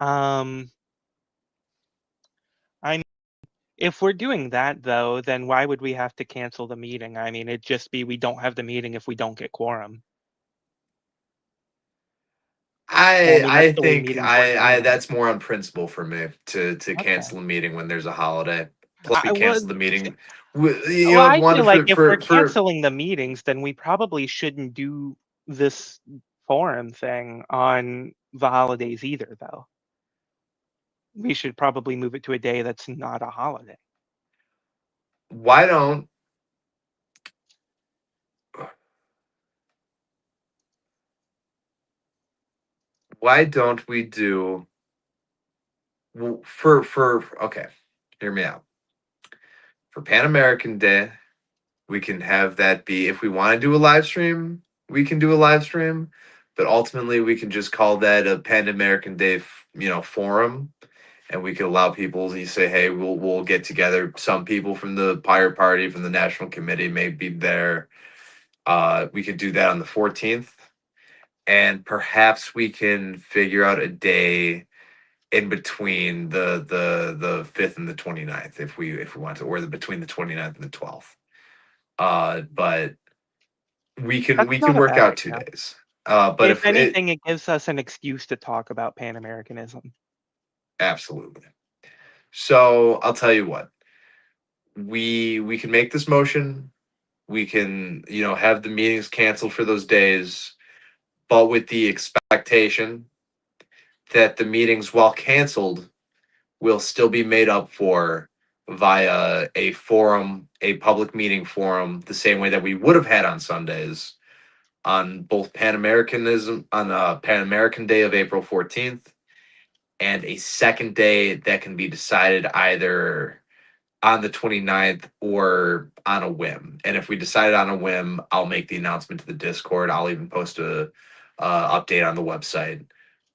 I mean, if we're doing that though, then why would we have to cancel the meeting? I mean, it'd just be we don't have the meeting if we don't get quorum. I mean, that's I the way think meetings work anyway. that's more on principle for me to cancel a meeting when there's a holiday. Plus, we I cancel would. the meeting. Well, I One feel like for if we're for canceling the meetings, then we probably shouldn't do this forum thing on the holidays either, though. We should probably move it to a day that's not a holiday. why don't we do for okay, hear me out. For Pan American Day, we can have that be, if we want to do a live stream, we can do a live stream, but ultimately we can just call that a Pan American Day, forum, and we can allow people to say, hey, we'll get together. Some people from the Pirate Party, from the National Committee may be there. We could do that on the 14th, and perhaps we can figure out a day in between the 5th and the 29th if we want to, or between the 29th and the 12th. But That's we can not a work bad out idea. 2 days. But If if it anything, it gives us an excuse to talk about Pan Americanism. absolutely. So I'll tell you what. We can make this motion. We can, have the meetings canceled for those days, but with the expectation that the meetings, while canceled, will still be made up for via a forum, a public meeting forum, the same way that we would have had on Sundays on both Pan Americanism, on Pan American Day of April 14th, and a second day that can be decided either on the 29th or on a whim. And if we decide on a whim, I'll make the announcement to the Discord. I'll even post a update on the website.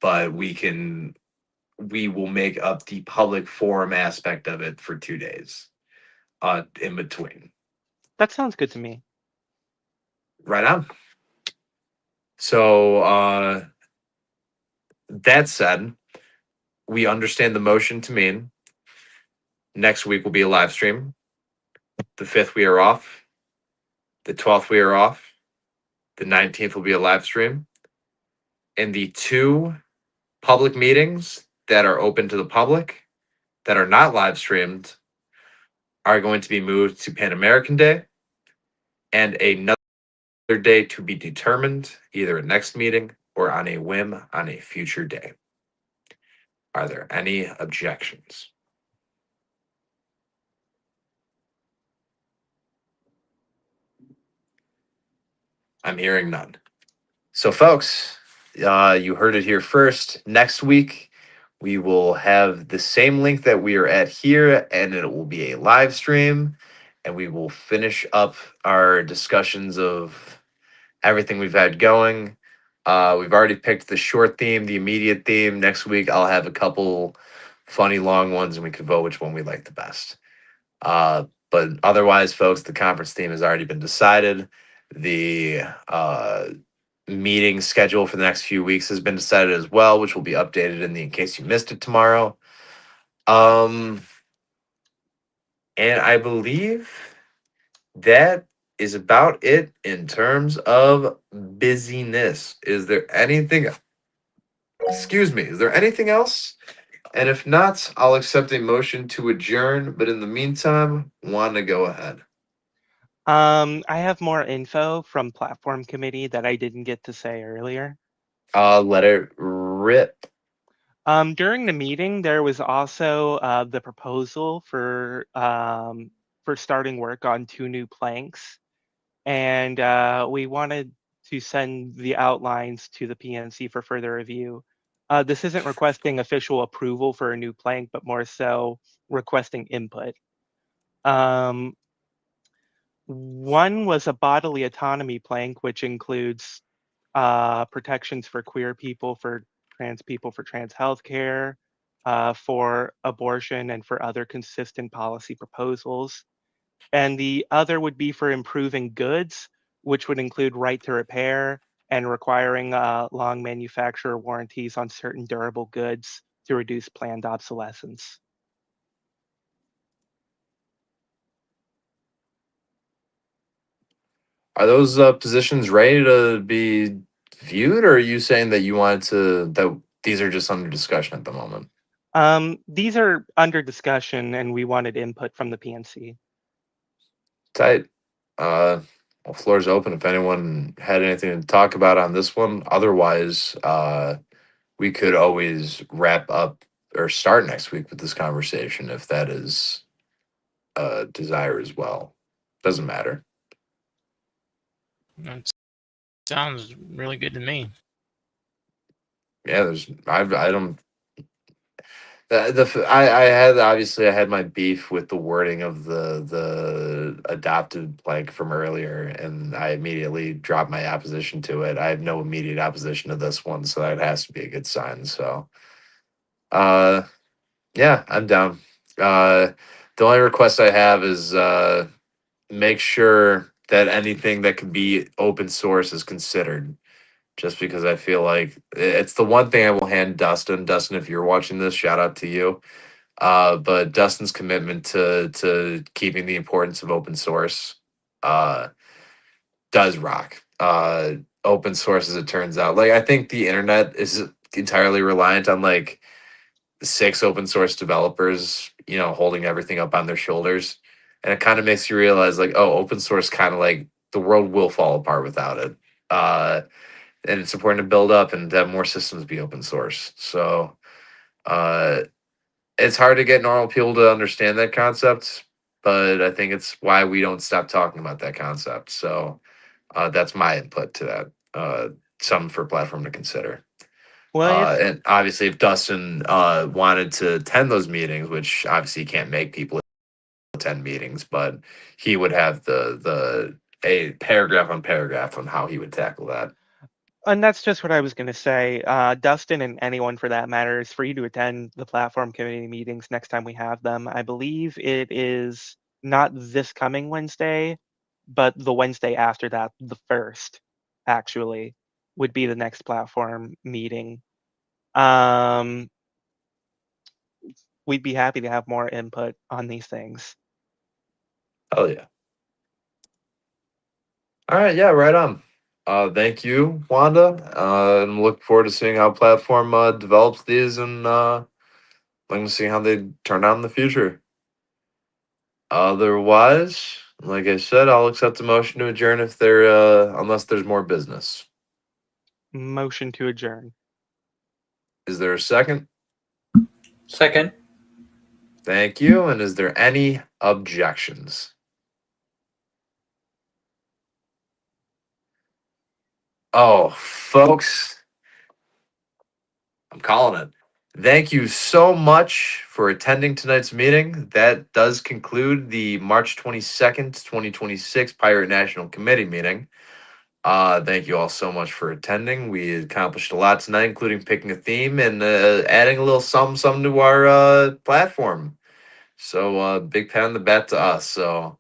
But we will make up the public forum aspect of it for 2 days in between. That sounds good to me. Right on. So that said, we understand the motion to mean next week will be a live stream. The 5th we are off. The 12th we are off. The 19th will be a live stream. And the 2 public meetings that are open to the public that are not live streamed are going to be moved to Pan American Day and another day to be determined, either a next meeting or on a whim on a future day. Are there any objections? I'm hearing none. So, folks, you heard it here first. Next week, we will have the same link that we are at here, and it will be a live stream. And we will finish up our discussions of everything we've had going. We've already picked the short theme, the immediate theme. Next week, I'll have a couple funny long ones, and we can vote which one we like the best. But otherwise, folks, the conference theme has already been decided. The meeting schedule for the next few weeks has been decided as well, which will be updated in case you missed it tomorrow. And I believe that is about it in terms of busyness. Is there anything? Excuse me. Is there anything else? And if not, I'll accept a motion to adjourn. But in the meantime, want to go ahead. I have more info from Platform Committee that I didn't get to say earlier. Let it rip. During the meeting, there was also the proposal for starting work on 2 new planks, and we wanted to send the outlines to the PNC for further review. This isn't requesting official approval for a new plank, but more so requesting input. One was a bodily autonomy plank, which includes protections for queer people, for trans healthcare, for abortion, and for other consistent policy proposals. And the other would be for improving goods, which would include right to repair and requiring long manufacturer warranties on certain durable goods to reduce planned obsolescence. Are those positions ready to be viewed, or are you saying that you wanted to that these are just under discussion at the moment? These are under discussion, and we wanted input from the PNC. Tight. Well, floor's open if anyone had anything to talk about on this one. Otherwise, we could always wrap up or start next week with this conversation if that is a desire as well. Doesn't matter. That sounds really good to me. Yeah, I don't I had obviously I had my beef with the wording of the adopted plank from earlier, and I immediately dropped my opposition to it. I have no immediate opposition to this one, so that has to be a good sign. So, uh, yeah, I'm down. The only request I have is make sure that anything that can be open source is considered. Just because I feel like it's the one thing I will hand Dustin. Dustin, if you're watching this, shout out to you. But Dustin's commitment to keeping the importance of open source uh, does rock. Open source, as it turns out, like I think the internet is entirely reliant on like 6 open source developers, holding everything up on their shoulders, and it kind of makes you realize like, oh, open source kind of like the world will fall apart without it. And it's important to build up and have more systems be open source. So. Uh, it's hard to get normal people to understand that concept, but I think it's why we don't stop talking about that concept. So that's my input to that. Something for platform to consider. Well, if And obviously, if Dustin wanted to attend those meetings, which obviously he can't make people attend meetings, but he would have the a paragraph on paragraph on how he would tackle that. And that's just what I was going to say. Dustin and anyone for that matter is free to attend the platform committee meetings next time we have them. I believe it is not this coming Wednesday, but the Wednesday after that, the 1st, actually, would be the next platform meeting. We'd be happy to have more input on these things. Oh yeah. All right, yeah, right on. Thank you, Wanda. I'm looking forward to seeing how platform develops these, and looking to see how they turn out in the future. Otherwise, like I said, I'll accept a motion to adjourn if there, unless there's more business. Motion to adjourn. Is there a second? Second. Thank you. And is there any objections? Oh, folks, I'm calling it. Thank you so much for attending tonight's meeting. That does conclude the March 22nd, 2026 Pirate National Committee meeting. Thank you all so much for attending. We accomplished a lot tonight, including picking a theme and adding a little something to our platform. So big pat on the back to us. So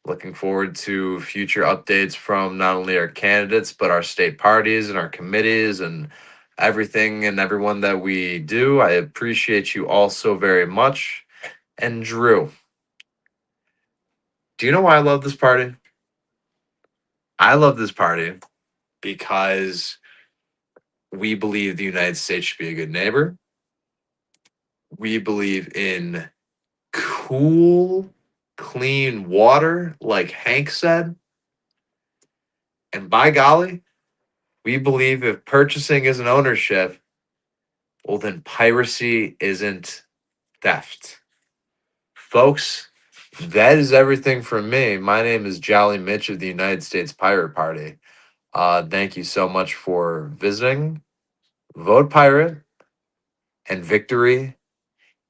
looking forward to future updates from not only our candidates, but our state parties and our committees and everything and everyone that we do. I appreciate you all so very much. And Drew, do you know why I love this party? I love this party because we believe the United States should be a good neighbor. We believe in cool, clean water, like Hank said. And by golly, we believe if purchasing isn't ownership, well, then piracy isn't theft. Folks, that is everything from me. My name is Jolly Mitch of the United States Pirate Party. Thank you so much for visiting. Vote pirate, and victory